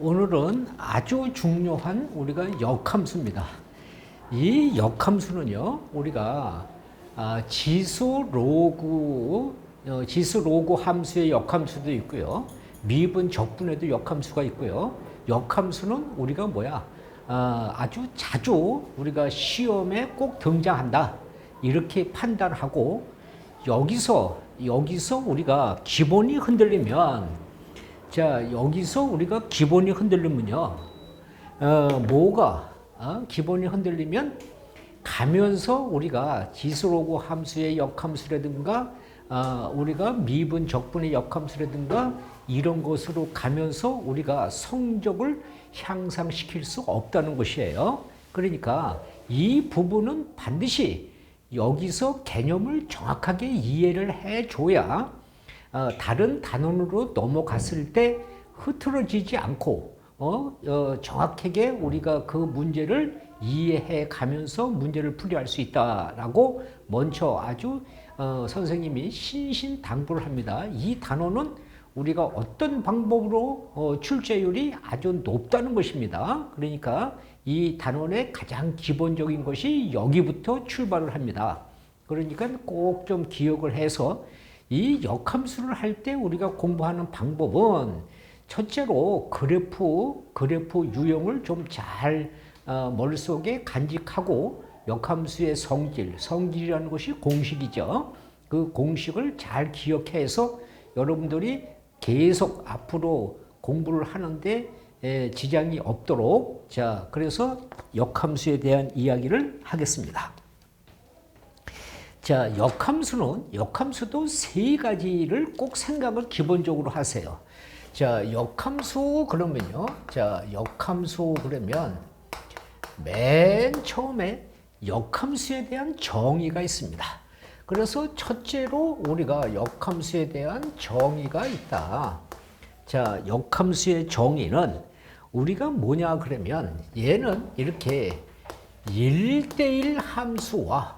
오늘은 아주 중요한 우리가 역함수입니다. 이 역함수는요, 우리가 지수 로그 함수의 역함수도 있고요, 미분 적분에도 역함수가 있고요. 역함수는 우리가 아주 자주 우리가 시험에 꼭 등장한다, 이렇게 판단하고, 여기서 우리가 기본이 흔들리면, 여기서 우리가 기본이 흔들리면요, 기본이 흔들리면 가면서 우리가 지수로그 함수의 역함수라든가, 우리가 미분 적분의 역함수라든가, 이런 것으로 가면서 우리가 성적을 향상시킬 수 없다는 것이에요. 그러니까 이 부분은 반드시 여기서 개념을 정확하게 이해를 해줘야 다른 단원으로 넘어갔을 때 흐트러지지 않고 정확하게 우리가 그 문제를 이해해 가면서 문제를 풀이할 수 있다라고 먼저 아주 선생님이 신신당부를 합니다. 이 단원은 우리가 어떤 방법으로 출제율이 아주 높다는 것입니다. 그러니까 이 단원의 가장 기본적인 것이 여기부터 출발을 합니다. 그러니까 꼭 좀 기억을 해서 이 역함수를 할 때 우리가 공부하는 방법은, 첫째로 그래프 유형을 좀 잘 머릿속에 간직하고, 역함수의 성질이라는 것이 공식이죠. 그 공식을 잘 기억해서 여러분들이 계속 앞으로 공부를 하는데 지장이 없도록, 그래서 역함수에 대한 이야기를 하겠습니다. 역함수도 세 가지를 꼭 생각을 기본적으로 하세요. 역함수 그러면 맨 처음에 역함수에 대한 정의가 있습니다. 그래서 첫째로 우리가 역함수에 대한 정의가 있다. 역함수의 정의는 우리가 뭐냐 그러면, 얘는 이렇게 1대1 함수와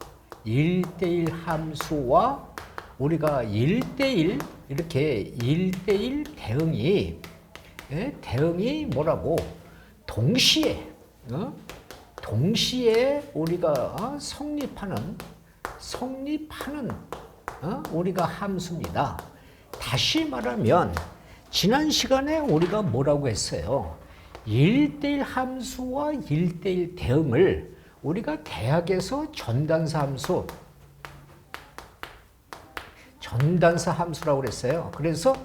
우리가 1대1 이렇게 1대1 대응이 뭐라고, 동시에 우리가 성립하는 우리가 함수입니다. 다시 말하면 지난 시간에 우리가 뭐라고 했어요? 1대1 함수와 1대1 대응을 우리가 대학에서 전단사 함수라고 그랬어요. 그래서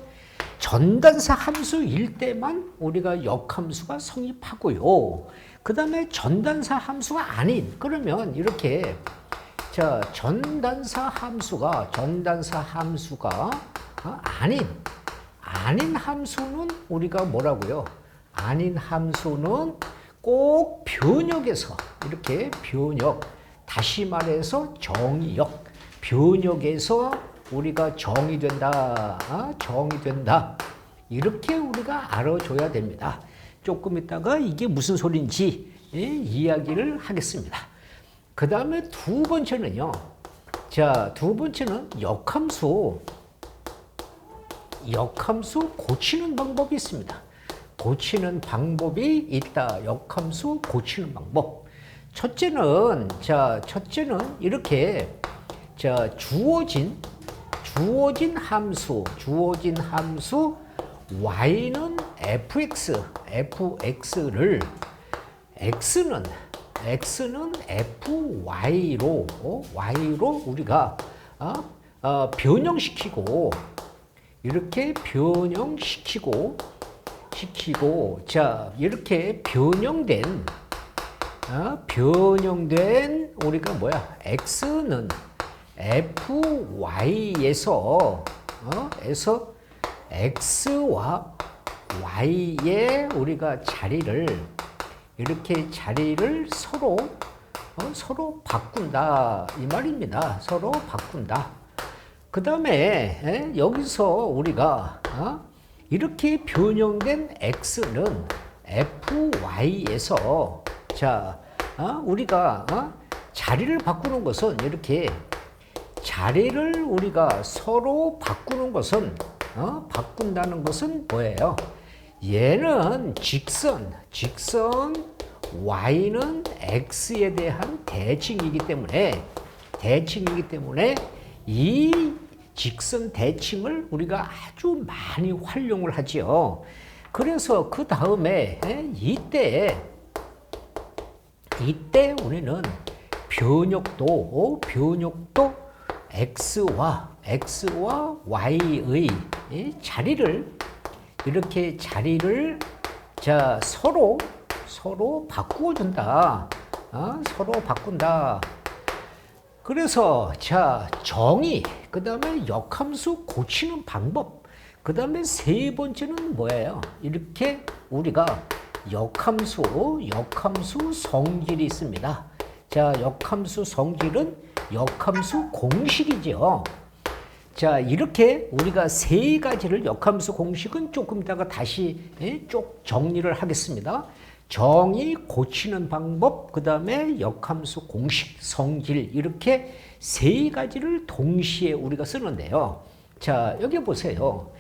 전단사 함수일 때만 우리가 역함수가 성립하고요. 그 다음에 전단사 함수가 아닌, 그러면 이렇게 전단사 함수가 아닌 함수는 우리가 뭐라고요? 아닌 함수는 꼭 변역에서, 이렇게 다시 말해서 변역에서 우리가 정의된다, 이렇게 우리가 알아줘야 됩니다. 조금 있다가 이게 무슨 소린지 이야기를 하겠습니다. 그 다음에 두 번째는 역함수 고치는 방법이 있습니다. 고치는 방법이 있다. 역함수 고치는 방법. 첫째는 이렇게 주어진 함수 y는 fx를 x는 fy로 우리가 변형시키고, 이렇게 변형시키고, 이렇게 변형된 우리가 x는 fy에서 x와 y의 우리가 자리를 서로 바꾼다, 이 말입니다. 서로 바꾼다. 그 다음에 여기서 우리가 이렇게 변형된 x는 fy에서 우리가 자리를 바꾸는 것은, 이렇게 자리를 우리가 서로 바꾼다는 것은 뭐예요? 얘는 직선 y는 x에 대한 대칭이기 때문에 이 직선 대칭을 우리가 아주 많이 활용을 하지요. 그래서 그 다음에 이때 우리는 변역도 x와 y의 자리를 자 서로 바꾸어 준다. 서로 바꾼다. 그래서 자 정의, 그 다음에 역함수 고치는 방법, 그 다음에 세 번째는 뭐예요? 이렇게 우리가 역함수 성질이 있습니다. 자 역함수 성질은 역함수 공식이죠. 자 이렇게 우리가 세 가지를 역함수 공식은 조금 이따가 다시 쭉 정리를 하겠습니다. 정의, 고치는 방법, 그 다음에 역함수 공식, 성질, 이렇게 세 가지를 동시에 우리가 쓰는데요. 자, 여기 보세요.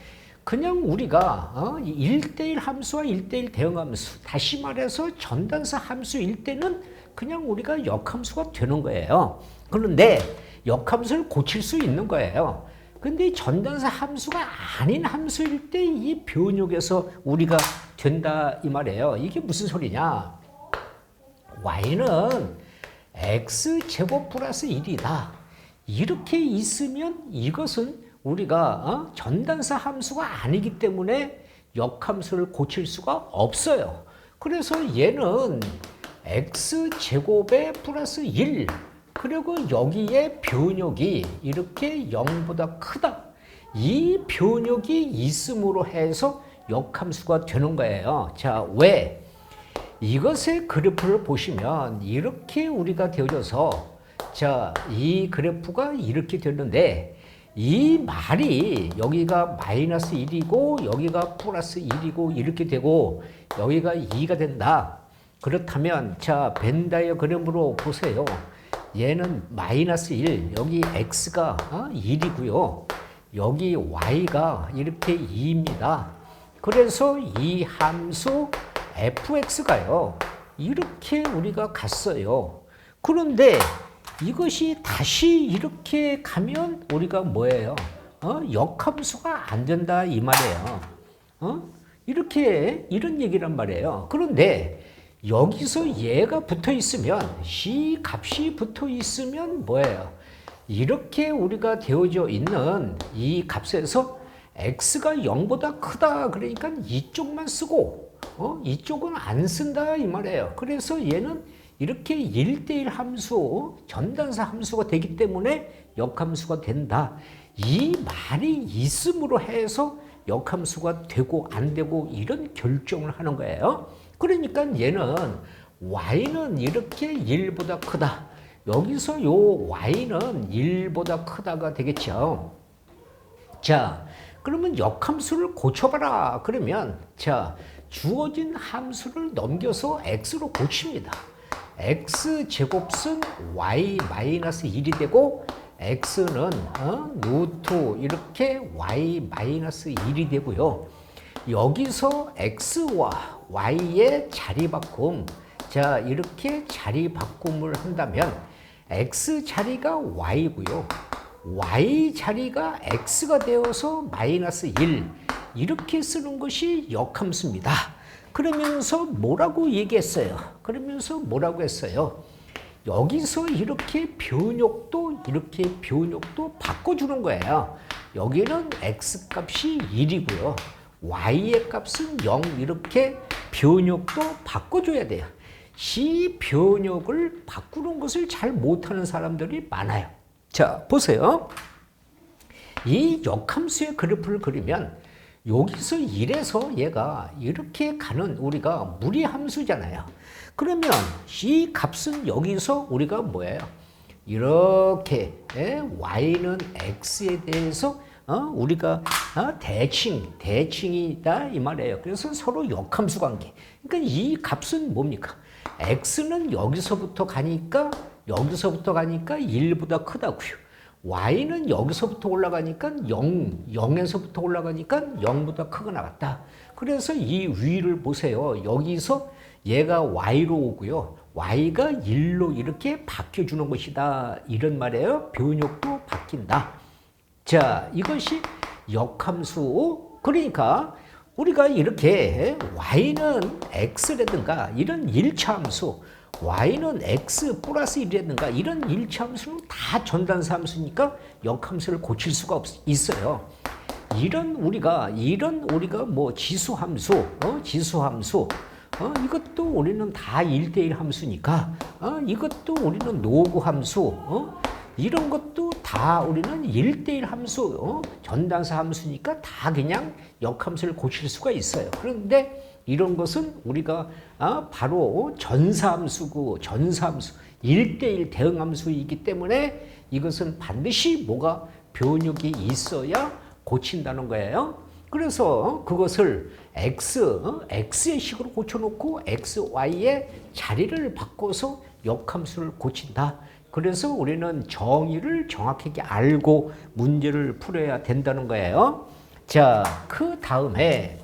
그냥 우리가 1대1 함수와 1대1 대응함수, 다시 말해서 전단사 함수일 때는 그냥 우리가 역함수가 되는 거예요. 그런데 역함수를 고칠 수 있는 거예요. 근데 전단사 함수가 아닌 함수일 때 이 변역에서 우리가 된다 이 말이에요. 이게 무슨 소리냐? y는 x제곱 플러스 1이다. 이렇게 있으면 이것은 우리가 전단사 함수가 아니기 때문에 역함수를 고칠 수가 없어요. 그래서 얘는 x제곱에 플러스 1, 그리고 여기에 변역이 이렇게 0보다 크다. 이 변역이 있음으로 해서 역함수가 되는 거예요. 자, 왜? 이것의 그래프를 보시면 이렇게 우리가 되어져서 자, 이 그래프가 이렇게 되는데 이 말이 여기가 마이너스 1이고 여기가 플러스 1이고 이렇게 되고 여기가 2가 된다. 그렇다면 자, 벤 다이어그램으로 보세요. 얘는 마이너스 1, 여기 x가 1이고요. 여기 y가 이렇게 2입니다. 그래서 이 함수 fx가요. 이렇게 우리가 갔어요. 그런데 이것이 다시 이렇게 가면 우리가 뭐예요? 역함수가 안 된다 이 말이에요. 이렇게 이런 얘기란 말이에요. 그런데 여기서 얘가 붙어 있으면 C 값이 붙어 있으면 뭐예요? 이렇게 우리가 되어져 있는 이 값에서 x가 0보다 크다 그러니까 이쪽만 쓰고 이쪽은 안 쓴다 이 말이에요. 그래서 얘는 이렇게 1대1 함수, 전단사 함수가 되기 때문에 역함수가 된다. 이 말이 있음으로 해서 역함수가 되고 안 되고 이런 결정을 하는 거예요. 그러니까 얘는 y는 이렇게 1보다 크다. 여기서 요 y는 1보다 크다가 되겠죠. 자, 그러면 역함수를 고쳐봐라. 그러면 자, 주어진 함수를 넘겨서 x로 고칩니다. x제곱은 y 마이너스 1이 되고 x는 루트 이렇게 y 마이너스 1이 되고요. 여기서 x와 y의 자리 바꿈, 자 이렇게 자리 바꿈을 한다면 x 자리가 y고요. y 자리가 x가 되어서 마이너스 1 이렇게 쓰는 것이 역함수입니다. 그러면서 뭐라고 얘기했어요? 여기서 이렇게 변역도 바꿔주는 거예요. 여기는 x 값이 1이고요. y의 값은 0 이렇게 변역도 바꿔줘야 돼요. 이 변역을 바꾸는 것을 잘 못하는 사람들이 많아요. 자, 보세요. 이 역함수의 그래프를 그리면 여기서 1에서 얘가 이렇게 가는 우리가 무리함수잖아요. 그러면 이 값은 여기서 우리가 뭐예요? 이렇게 y는 x에 대해서 우리가 대칭이다 이 말이에요. 그래서 서로 역함수 관계. 그러니까 이 값은 뭡니까? x는 여기서부터 가니까 1보다 크다고요. y는 여기서부터 올라가니까 0에서부터 올라가니까 0보다 크게 나갔다. 그래서 이 위를 보세요. 여기서 얘가 y로 오고요. y가 1로 이렇게 바뀌어주는 것이다. 이런 말이에요. 변역도 바뀐다. 자, 이것이 역함수. 그러니까 우리가 이렇게 y는 x라든가 이런 1차 함수, y는 x 플러스 1이라든가 이런 1차 함수는 다 전단사 함수니까 역함수를 고칠 수가 있어요. 이런 우리가 뭐 지수함수, 지수함수, 이것도 우리는 다 1대1 함수니까, 이것도 우리는 노구 함수, 이런 것도 다 우리는 1대1 함수, 전단사 함수니까 다 그냥 역함수를 고칠 수가 있어요. 그런데 이런 것은 우리가 바로 전사함수고 전사함수, 1대1 대응함수이기 때문에 이것은 반드시 뭐가 변역이 있어야 고친다는 거예요. 그래서 그것을 x의 식으로 고쳐놓고 xy의 자리를 바꿔서 역함수를 고친다. 그래서 우리는 정의를 정확하게 알고 문제를 풀어야 된다는 거예요. 자, 그 다음은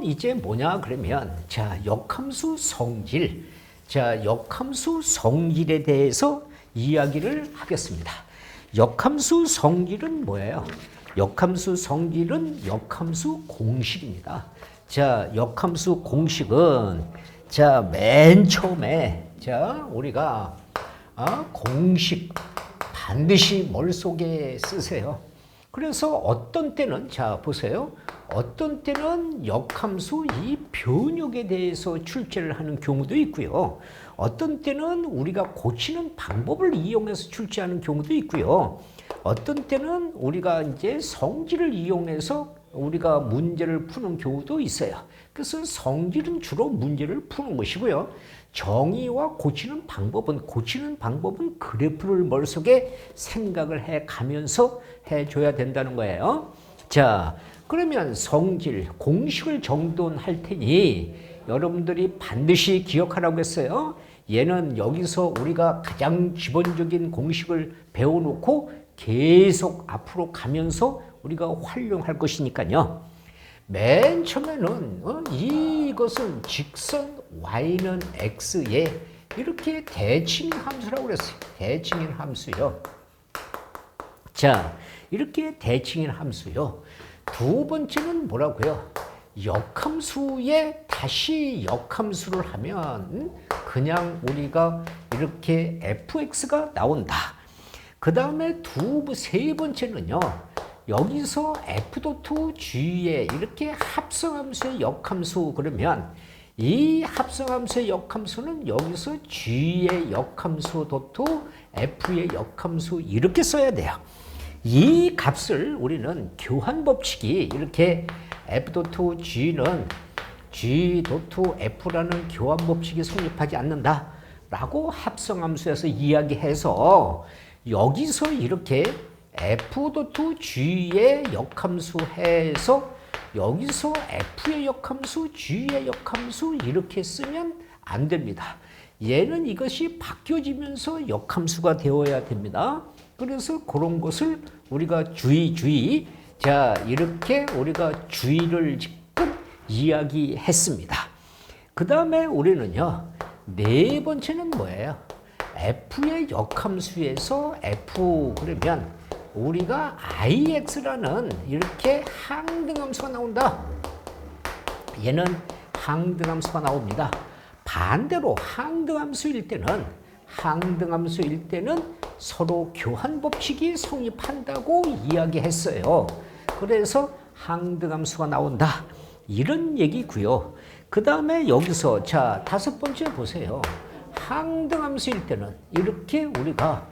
이제 뭐냐 그러면, 자, 역함수 성질. 자, 역함수 성질에 대해서 이야기를 하겠습니다. 역함수 성질은 뭐예요? 역함수 성질은 역함수 공식입니다. 자, 역함수 공식은, 자, 맨 처음에, 자, 우리가 공식 반드시 머릿속에 쓰세요. 그래서 어떤 때는, 자, 보세요. 어떤 때는 역함수 이 변역에 대해서 출제를 하는 경우도 있고요. 어떤 때는 우리가 고치는 방법을 이용해서 출제하는 경우도 있고요. 어떤 때는 우리가 이제 성질을 이용해서 우리가 문제를 푸는 경우도 있어요. 그래서 성질은 주로 문제를 푸는 것이고요. 정의와 고치는 방법은 그래프를 머릿속에 생각을 해 가면서 해줘야 된다는 거예요. 자, 그러면 성질, 공식을 정돈할 테니 여러분들이 반드시 기억하라고 했어요. 얘는 여기서 우리가 가장 기본적인 공식을 배워놓고 계속 앞으로 가면서 우리가 활용할 것이니까요. 맨 처음에는 이것은 직선 y는 x에 이렇게 대칭 함수라고 그랬어요. 대칭인 함수요. 자, 이렇게 대칭인 함수요. 두 번째는 뭐라고요? 역함수에 다시 역함수를 하면 그냥 우리가 이렇게 fx가 나온다. 그 다음에 세 번째는요. 여기서 f.g에 이렇게 합성함수의 역함수 그러면 이 합성함수의 역함수는 여기서 g의 역함수 f의 역함수 이렇게 써야 돼요. 이 값을 우리는 교환법칙이 이렇게 f.g는 g.f라는 교환법칙이 성립하지 않는다 라고 합성함수에서 이야기해서 여기서 이렇게 f.g의 역함수 해서 여기서 f의 역함수, g의 역함수 이렇게 쓰면 안 됩니다. 얘는 이것이 바뀌어지면서 역함수가 되어야 됩니다. 그래서 그런 것을 우리가 주의. 자, 이렇게 우리가 주의를 지금 이야기했습니다. 그 다음에 우리는요, 네 번째는 뭐예요? f의 역함수에서 f 그러면 우리가 ix라는 이렇게 항등함수가 나온다. 얘는 항등함수가 나옵니다. 반대로 항등함수일 때는 서로 교환법칙이 성립한다고 이야기했어요. 그래서 항등함수가 나온다. 이런 얘기고요. 그 다음에 여기서 자, 다섯 번째 보세요. 항등함수일 때는 이렇게 우리가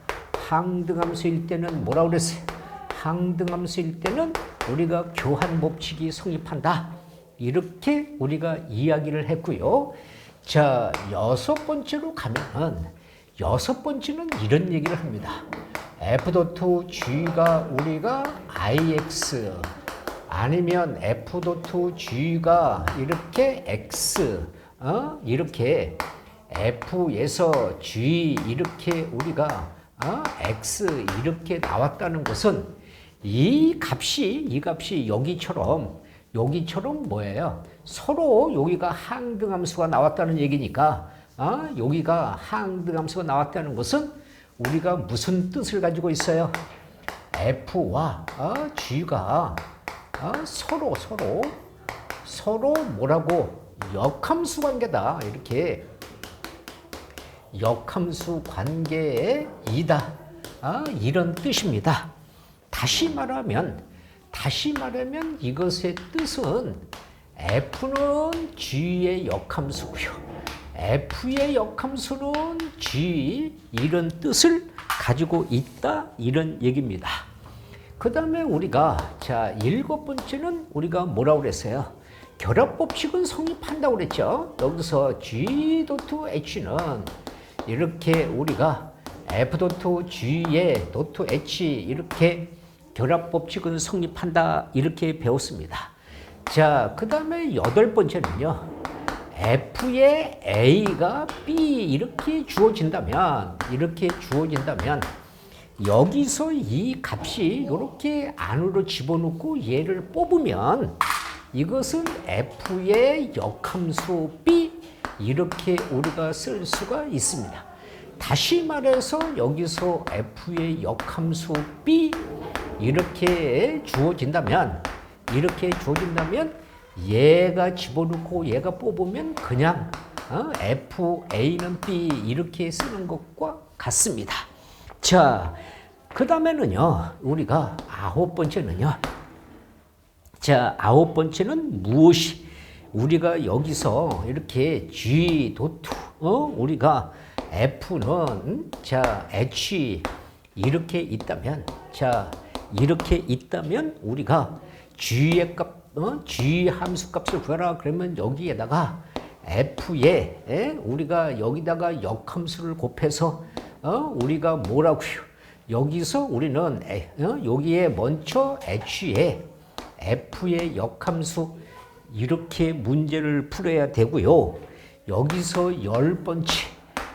항등함수일 때는 뭐라고 그랬어요? 항등함수일 때는 우리가 교환법칙이 성립한다. 이렇게 우리가 이야기를 했고요. 자, 여섯 번째로 가면은 여섯 번째는 이런 얘기를 합니다. f.g가 우리가 ix 아니면 f.g가 이렇게 x 이렇게 f에서 g 이렇게 우리가 x 이렇게 나왔다는 것은 이 값이 여기처럼 뭐예요? 서로 여기가 항등함수가 나왔다는 얘기니까 여기가 항등함수가 나왔다는 것은 우리가 무슨 뜻을 가지고 있어요? f와 g가 서로 뭐라고 역함수 관계다. 이렇게 역함수 관계이다. 이런 뜻입니다. 다시 말하면 이것의 뜻은 f는 g의 역함수고요. f의 역함수는 g 이런 뜻을 가지고 있다. 이런 얘기입니다. 그 다음에 우리가 일곱 번째는 우리가 뭐라고 그랬어요? 결합법칙은 성립한다고 그랬죠. 여기서 G.H는 이렇게 우리가 F.G의 .H 이렇게 결합법칙은 성립한다 이렇게 배웠습니다. 그 다음에 여덟 번째는요. F의 A가 B 이렇게 주어진다면 여기서 이 값이 이렇게 안으로 집어넣고 얘를 뽑으면 이것은 F의 역함수 B 이렇게 우리가 쓸 수가 있습니다. 다시 말해서 여기서 F의 역함수 B 이렇게 주어진다면 얘가 집어넣고 얘가 뽑으면 그냥 FA는 B 이렇게 쓰는 것과 같습니다. 그 다음에는요, 우리가 아홉 번째는 무엇이 우리가 여기서 이렇게 G 도트 우리가 F는 H 이렇게 있다면 우리가 G의 값 G 함수 값을 구하라 그러면 여기에다가 F에 우리가 여기다가 역함수를 곱해서 우리가 뭐라고요? 여기서 우리는 여기에 먼저 H에 F의 역함수 이렇게 문제를 풀어야 되고요. 여기서 열 번째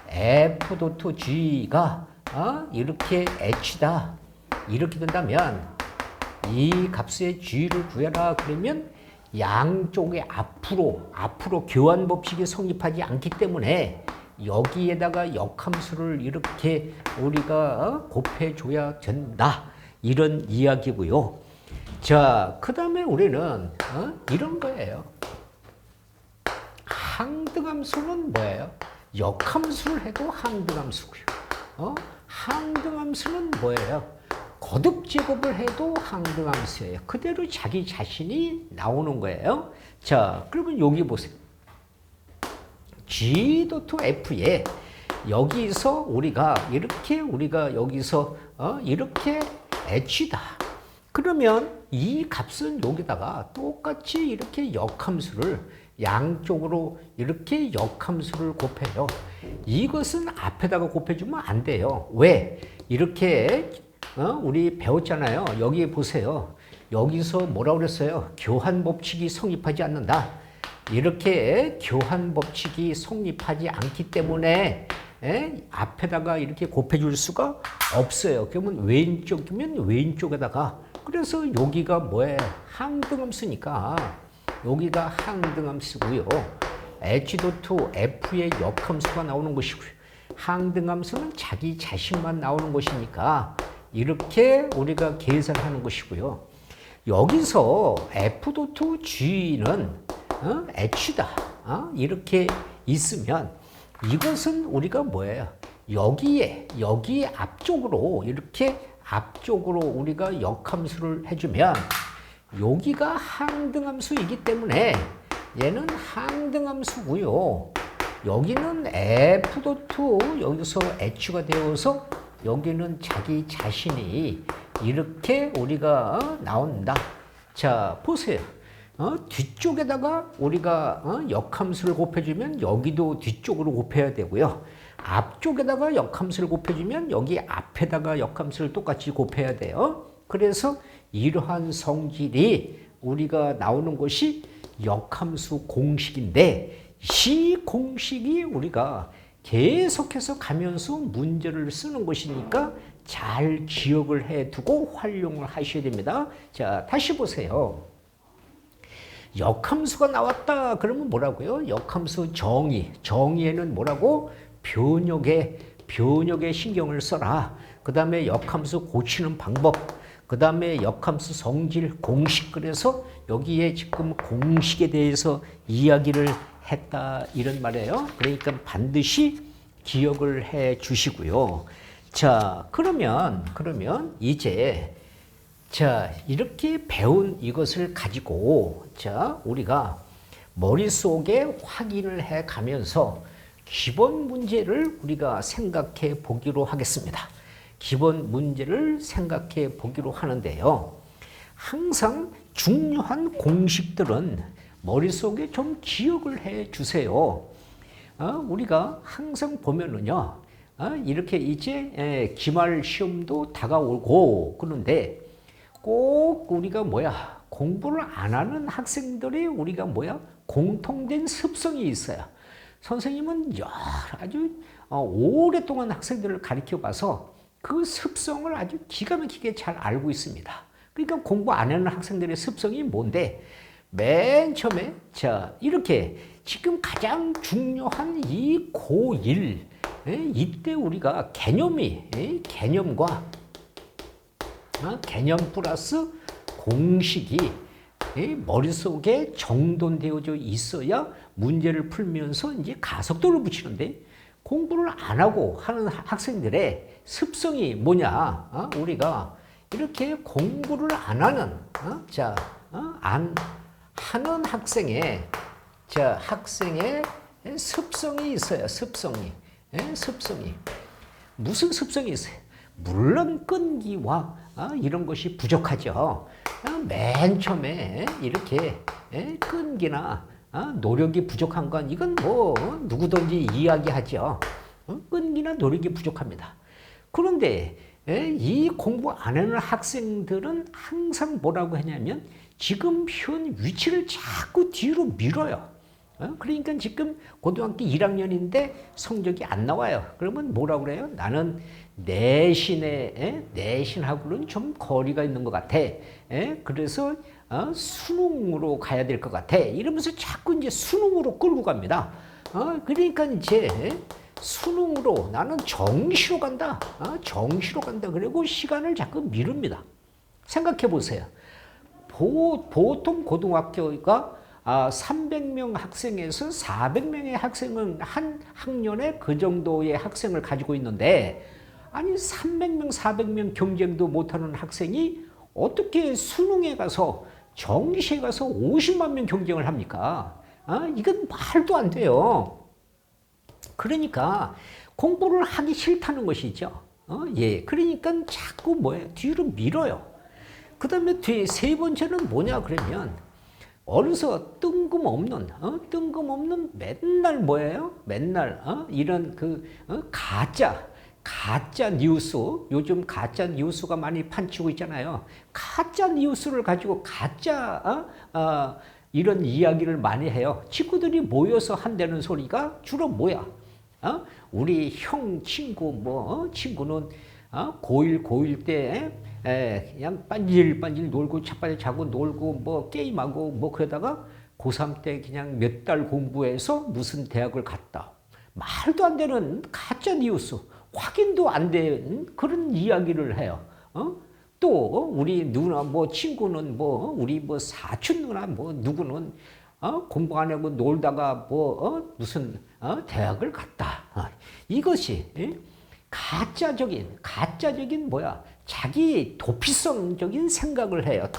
F.G가 이렇게 H다 이렇게 된다면 이 값의 G를 구해라 그러면 양쪽에 앞으로 교환 법칙이 성립하지 않기 때문에 여기에다가 역함수를 이렇게 우리가 곱해줘야 된다 이런 이야기고요. 그 다음에 우리는 이런 거예요. 항등함수는 뭐예요? 역함수를 해도 항등함수고요. 항등함수는 뭐예요? 거듭제곱을 해도 항등함수예요. 그대로 자기 자신이 나오는 거예요. 그러면 여기 보세요. G.F에 여기서 우리가 여기서 이렇게 H다. 그러면 이 값은 여기다가 똑같이 이렇게 역함수를 양쪽으로 이렇게 역함수를 곱해요. 이것은 앞에다가 곱해주면 안 돼요. 왜? 이렇게 우리 배웠잖아요. 여기 보세요. 여기서 뭐라고 그랬어요? 교환 법칙이 성립하지 않는다. 이렇게 교환 법칙이 성립하지 않기 때문에 앞에다가 이렇게 곱해줄 수가 없어요. 그러면 왼쪽이면 왼쪽에다가 그래서 여기가 뭐예요? 항등함수니까 여기가 항등함수고요. H.F의 역함수가 나오는 것이고요. 항등함수는 자기 자신만 나오는 것이니까 이렇게 우리가 계산하는 것이고요. 여기서 F.G는 H다. 이렇게 있으면 이것은 우리가 뭐예요? 여기에 앞쪽으로 우리가 역함수를 해주면 여기가 항등함수이기 때문에 얘는 항등함수고요. 여기는 F. 여기서 H가 되어서 여기는 자기 자신이 이렇게 우리가 나온다. 보세요. 뒤쪽에다가 우리가 역함수를 곱해주면 여기도 뒤쪽으로 곱해야 되고요. 앞쪽에다가 역함수를 곱해주면 여기 앞에다가 역함수를 똑같이 곱해야 돼요. 그래서 이러한 성질이 우리가 나오는 것이 역함수 공식인데 이 공식이 우리가 계속해서 가면서 문제를 쓰는 것이니까 잘 기억을 해두고 활용을 하셔야 됩니다. 자, 다시 보세요. 역함수가 나왔다 그러면 뭐라고요? 역함수 정의. 정의에는 뭐라고? 변역에 신경을 써라. 그 다음에 역함수 고치는 방법. 그 다음에 역함수 성질, 공식. 그래서 여기에 지금 공식에 대해서 이야기를 했다 이런 말이에요. 그러니까 반드시 기억을 해 주시고요. 자, 그러면 이제 자, 이렇게 배운 이것을 가지고 자, 우리가 머릿속에 확인을 해 가면서 기본 문제를 우리가 생각해 보기로 하겠습니다. 기본 문제를 생각해 보기로 하는데요. 항상 중요한 공식들은 머릿속에 좀 기억을 해 주세요. 우리가 항상 보면은요, 이렇게 이제 기말 시험도 다가오고 그런데 꼭 우리가 공부를 안 하는 학생들이 우리가 공통된 습성이 있어요. 선생님은 아주 오랫동안 학생들을 가르쳐 봐서 그 습성을 아주 기가 막히게 잘 알고 있습니다. 그러니까 공부 안 하는 학생들의 습성이 뭔데? 맨 처음에 자, 이렇게 지금 가장 중요한 이 고1 이때 우리가 개념과 개념 플러스 공식이 머릿속에 정돈되어져 있어야 문제를 풀면서 이제 가속도를 붙이는데 공부를 안 하고 하는 학생들의 습성이 뭐냐? 우리가 이렇게 공부를 안 하는 안 하는 학생의 습성이 있어요. 습성이 무슨 습성이 있어요? 물론 끈기와 이런 것이 부족하죠. 맨 처음에 이렇게 끈기나 노력이 부족한 건 이건 누구든지 이야기하죠. 끈기나 노력이 부족합니다. 그런데 이 공부 안 하는 학생들은 항상 뭐라고 하냐면 지금 현 위치를 자꾸 뒤로 밀어요. 그러니까 지금 고등학교 1학년인데 성적이 안 나와요. 그러면 뭐라고 그래요? 나는 내신하고는 좀 거리가 있는 것 같아. 그래서 수능으로 가야 될 것 같아. 이러면서 자꾸 이제 수능으로 끌고 갑니다. 그러니까 이제 수능으로 나는 정시로 간다. 정시로 간다. 그리고 시간을 자꾸 미룹니다. 생각해 보세요. 보통 고등학교가 300명 학생에서 400명의 학생은 한 학년에 그 정도의 학생을 가지고 있는데 아니 300명, 400명 경쟁도 못하는 학생이 어떻게 수능에 가서 정시에 가서 50만 명 경쟁을 합니까? 이건 말도 안 돼요. 그러니까 공부를 하기 싫다는 것이죠. 그러니까 자꾸 뒤로 밀어요. 그 다음에 세 번째는 뭐냐 그러면 어느서 뜬금없는 맨날 맨날 이런 가짜 뉴스, 요즘 가짜 뉴스가 많이 판치고 있잖아요. 가짜 뉴스를 가지고 이런 이야기를 많이 해요. 친구들이 모여서 한다는 소리가 주로 뭐야? 우리 형 친구 친구는 고1 때 그냥 반질반질 놀고 차바에 자고 놀고 게임하고 그러다가 고3 때 그냥 몇 달 공부해서 무슨 대학을 갔다. 말도 안 되는 가짜 뉴스, 확인도 안 된 그런 이야기를 해요. 또 우리 누나 친구는 우리 사촌 누나 누구는 공부 안 하고 놀다가 무슨 대학을 갔다. 이것이 가짜적인 자기 도피성적인 생각을 해요.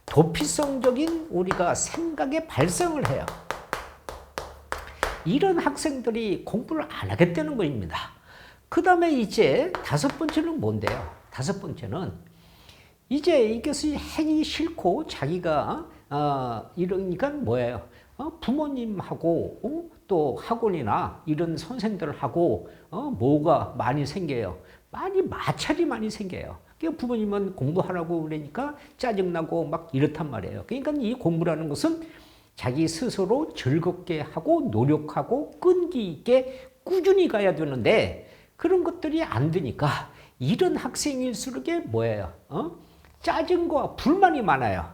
도피성적인 우리가 생각의 발성을 해요. 이런 학생들이 공부를 안 하겠다는 것입니다. 그 다음에 이제 다섯 번째는 뭔데요? 다섯 번째는 이제 이것이 하기 싫고 자기가 이러니까 뭐예요? 부모님하고 또 학원이나 이런 선생들하고 뭐가 많이 생겨요. 마찰이 많이 생겨요. 그러니까 부모님은 공부하라고 그러니까 짜증나고 막 이렇단 말이에요. 그러니까 이 공부라는 것은 자기 스스로 즐겁게 하고 노력하고 끈기 있게 꾸준히 가야 되는데 그런 것들이 안 되니까 이런 학생일수록 뭐예요? 짜증과 불만이 많아요.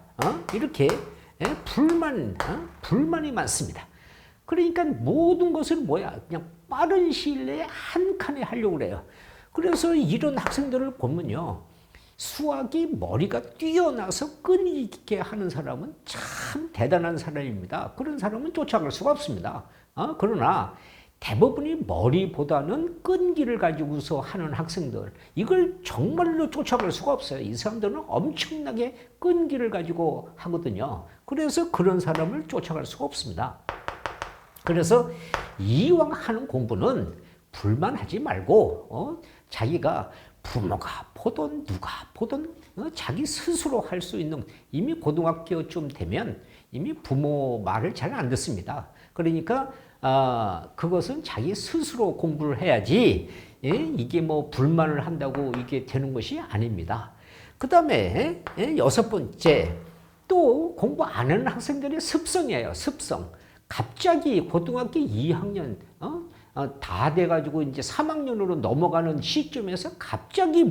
이렇게 불만이 많습니다. 그러니까 모든 것을 그냥 빠른 시일 내에 한 칸에 하려고 그래요. 그래서 이런 학생들을 보면요. 수학이 머리가 뛰어나서 끈기 있게 하는 사람은 참 대단한 사람입니다. 그런 사람은 쫓아갈 수가 없습니다. 그러나 대부분이 머리보다는 끈기를 가지고서 하는 학생들, 이걸 정말로 쫓아갈 수가 없어요. 이 사람들은 엄청나게 끈기를 가지고 하거든요. 그래서 그런 사람을 쫓아갈 수가 없습니다. 그래서 이왕 하는 공부는 불만하지 말고 자기가 부모가 보든 누가 보든 자기 스스로 할 수 있는, 이미 고등학교쯤 되면 이미 부모 말을 잘 안 듣습니다. 그러니까 그것은 자기 스스로 공부를 해야지 이게 뭐 불만을 한다고 이게 되는 것이 아닙니다. 그 다음에 여섯 번째, 또 공부 안 하는 학생들의 습성이에요. 습성. 갑자기 고등학교 2학년 다 돼가지고 이제 3학년으로 넘어가는 시점에서 갑자기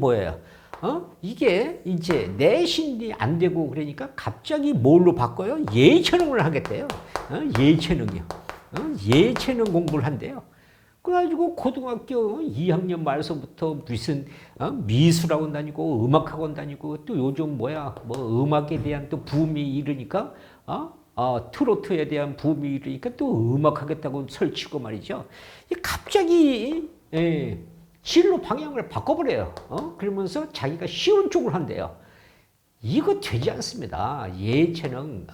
이게 이제 내신이 안 되고 그러니까 갑자기 뭘로 바꿔요? 예체능을 하겠대요. 예체능이요. 예체능 공부를 한대요. 그래가지고 고등학교 2학년 말서부터 무슨 미술학원 다니고 음악학원 다니고 또 요즘 음악에 대한 또 붐이 이르니까 트로트에 대한 붐이 이르니까 또 음악하겠다고 설치고 말이죠. 갑자기 진로 방향을 바꿔버려요. 그러면서 자기가 쉬운 쪽을 한대요. 이거 되지 않습니다. 예체능,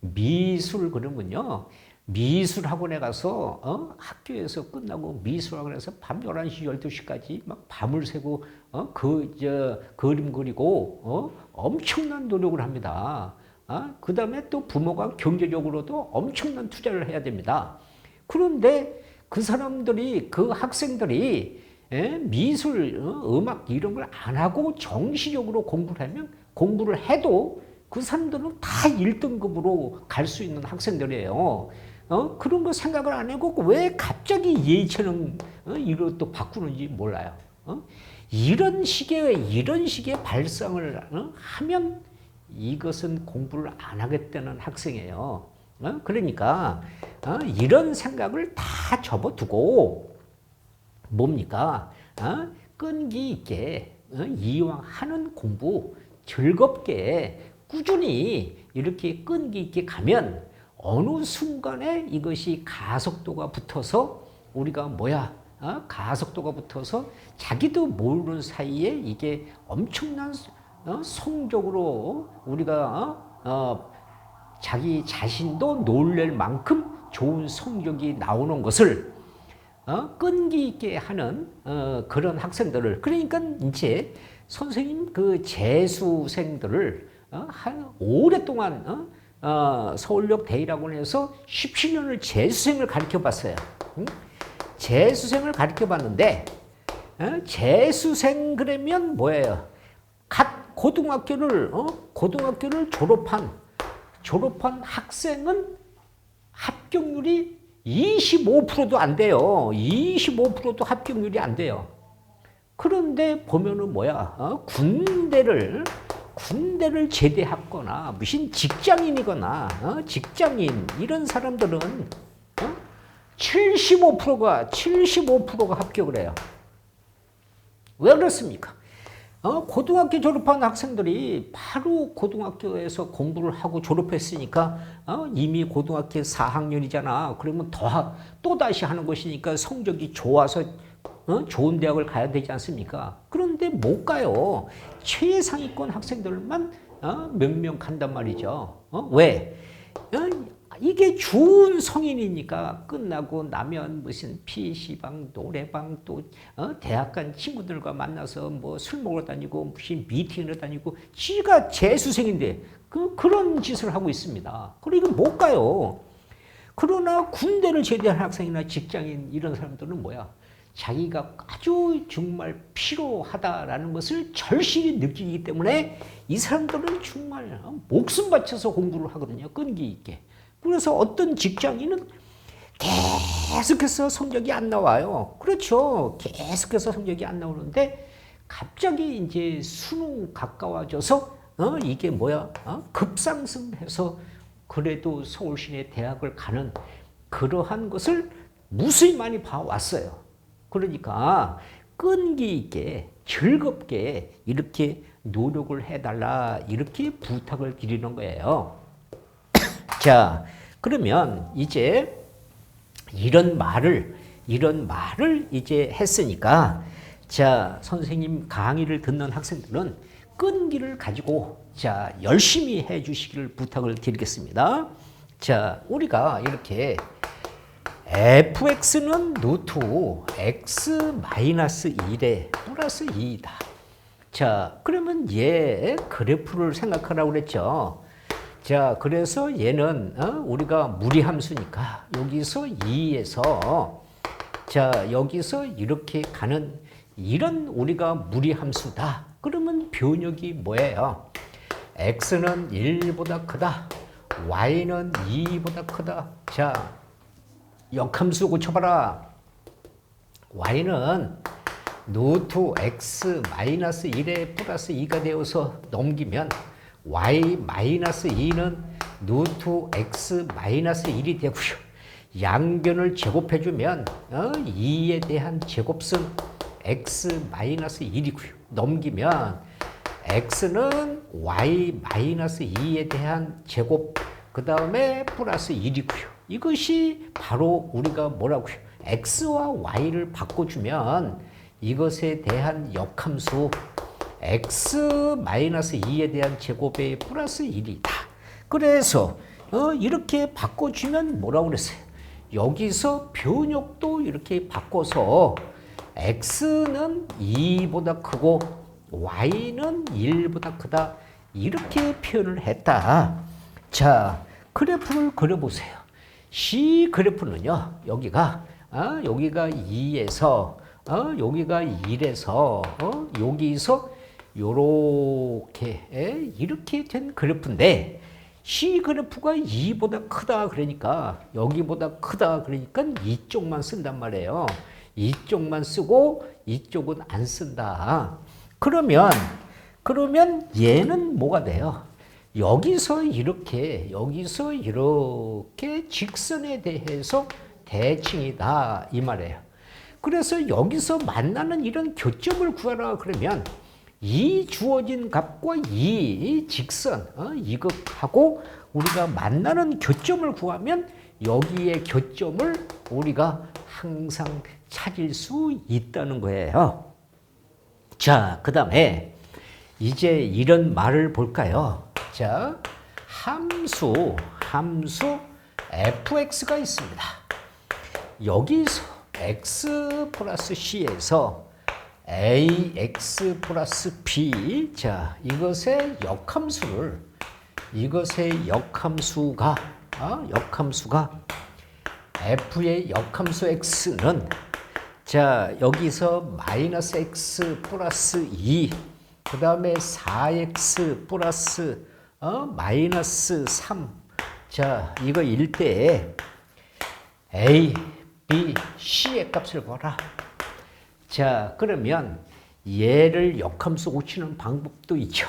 미술 그러면요. 미술학원에 가서 학교에서 끝나고 미술학원에서 밤 11시, 12시까지 막 밤을 새고 그림 그리고 엄청난 노력을 합니다. 그 다음에 또 부모가 경제적으로도 엄청난 투자를 해야 됩니다. 그런데 그 사람들이, 그 학생들이 미술, 음악 이런 걸 안 하고 정시적으로 공부를 해도 그 사람들은 다 1등급으로 갈 수 있는 학생들이에요. 그런 거 생각을 안 하고 왜 갑자기 예체능 이것도 바꾸는지 몰라요. 이런 식의 발상을 하면 이것은 공부를 안 하겠다는 학생이에요. 그러니까 이런 생각을 다 접어두고 뭡니까? 끈기 있게 이왕 하는 공부 즐겁게 꾸준히 이렇게 끈기 있게 가면 어느 순간에 이것이 가속도가 붙어서 우리가 가속도가 붙어서 자기도 모르는 사이에 이게 엄청난 성적으로 우리가 자기 자신도 놀랄 만큼 좋은 성적이 나오는 것을 끈기 있게 하는 그런 학생들을, 그러니까 이제 선생님 그 재수생들을 한 오랫동안 서울역 대일학원에서 17년을 재수생을 가르쳐 봤어요. 재수생을 가르쳐 봤는데 재수생 그러면 갓 고등학교를 졸업한 학생은 합격률이 25%도 안 돼요. 25%도 합격률이 안 돼요. 그런데 보면은 군대를 제대했거나 무슨 직장인이거나 직장인 이런 사람들은 75%가 합격을 해요. 왜 그렇습니까? 고등학교 졸업한 학생들이 바로 고등학교에서 공부를 하고 졸업했으니까 이미 고등학교 4학년이잖아. 그러면 또 다시 하는 것이니까 성적이 좋아서 좋은 대학을 가야 되지 않습니까? 그런데 못 가요. 최상위권 학생들만 몇 명 간단 말이죠. 왜? 이게 좋은 성인이니까 끝나고 나면 무슨 PC방, 노래방, 또 대학 간 친구들과 만나서 뭐 술 먹으러 다니고 무슨 미팅을 다니고 지가 재수생인데 그런 짓을 하고 있습니다. 그러니까 못 가요. 그러나 군대를 제대한 학생이나 직장인 이런 사람들은 자기가 아주 정말 필요하다라는 것을 절실히 느끼기 때문에 이 사람들은 정말 목숨 바쳐서 공부를 하거든요. 끈기 있게. 그래서 어떤 직장인은 계속해서 성적이 안 나와요. 그렇죠. 계속해서 성적이 안 나오는데 갑자기 이제 수능 가까워져서 이게 뭐야? 급상승해서 그래도 서울시내 대학을 가는 그러한 것을 무수히 많이 봐왔어요. 그러니까 끈기 있게 즐겁게 이렇게 노력을 해달라 이렇게 부탁을 드리는 거예요. 자, 그러면 이제 이런 말을 이제 했으니까 자, 선생님 강의를 듣는 학생들은 끈기를 가지고 자, 열심히 해 주시기를 부탁을 드리겠습니다. 자, 우리가 이렇게 fx는 루트 x-1에 플러스 2이다. 자, 그러면 얘 그래프를 생각하라고 그랬죠. 자, 그래서 얘는 우리가 무리함수니까 여기서 2에서 자, 여기서 이렇게 가는 이런 우리가 무리함수다. 그러면 변역이 뭐예요? x는 1보다 크다. y는 2보다 크다. 자, 역함수 고쳐봐라. y는 루트 x 마이너스 1에 플러스 2가 되어서 넘기면 y 마이너스 2는 루트 x 마이너스 1이 되고요. 양변을 제곱해주면 2에 대한 제곱은 x 마이너스 1이고요. 넘기면 x는 y 마이너스 2에 대한 제곱 그 다음에 플러스 1이고요. 이것이 바로 우리가 뭐라고요? x와 y를 바꿔주면 이것에 대한 역함수 x-2에 대한 제곱의 플러스 1이다. 그래서 이렇게 바꿔주면 뭐라고 그랬어요? 여기서 변역도 이렇게 바꿔서 x는 2보다 크고 y는 1보다 크다. 이렇게 표현을 했다. 자, 그래프를 그려보세요. C 그래프는요, 여기가 2에서 여기가 1에서 여기서 요렇게 이렇게 된 그래프인데 C 그래프가 2보다 크다 그러니까 여기보다 크다 그러니까 이쪽만 쓴단 말이에요. 이쪽만 쓰고 이쪽은 안 쓴다. 그러면 얘는 뭐가 돼요? 여기서 이렇게 직선에 대해서 대칭이다 이 말이에요. 그래서 여기서 만나는 이런 교점을 구하라 그러면 이 주어진 값과 이 직선 이것하고 우리가 만나는 교점을 구하면 여기에 교점을 우리가 항상 찾을 수 있다는 거예요. 자, 그 다음에 이제 이런 말을 볼까요? 자, 함수 fx가 있습니다. 여기서 x 플러스 c에서 ax 플러스 b 자, 이것의 역함수가 f의 역함수 x는 자, 여기서 마이너스 x 플러스 2 그 다음에 4x 플러스 마이너스 3 자, 이거 일 때 a, b, c의 값을 보라. 자, 그러면 얘를 역함수 고치는 방법도 있죠.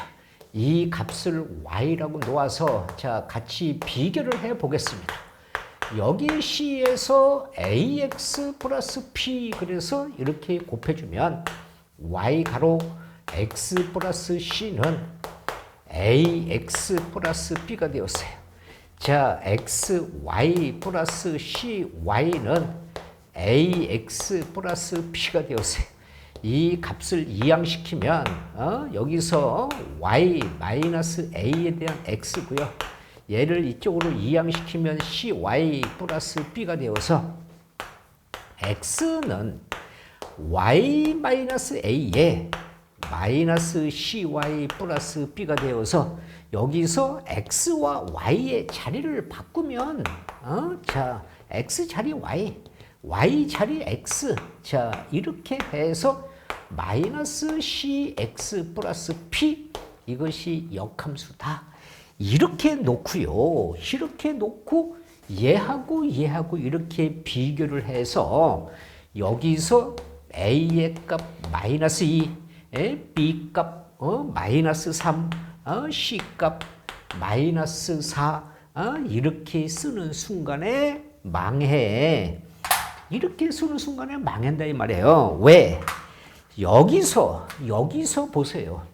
이 값을 y라고 놓아서 자, 같이 비교를 해 보겠습니다. 여기 c에서 ax 플러스 p 그래서 이렇게 곱해주면 y 가로 x 플러스 c는 ax 플러스 b가 되었어요. 자, xy 플러스 cy는 ax 플러스 p가 되었어요. 이 값을 이항시키면 여기서 y 마이너스 a에 대한 x고요. 얘를 이쪽으로 이항시키면 cy 플러스 b가 되어서 x는 y 마이너스 a에 마이너스 cy 플러스 b가 되어서 여기서 x와 y의 자리를 바꾸면 자, x 자리 y 자리 x 자, 이렇게 해서 마이너스 cx 플러스 p 이것이 역함수다. 이렇게 놓고요. 이렇게 놓고 얘하고 이렇게 비교를 해서 여기서 A의 값 마이너스 2, B 값 마이너스 3, C 값 마이너스 4 이렇게 쓰는 순간에 망해. 이렇게 쓰는 순간에 망한다 이 말이에요. 왜? 여기서 보세요.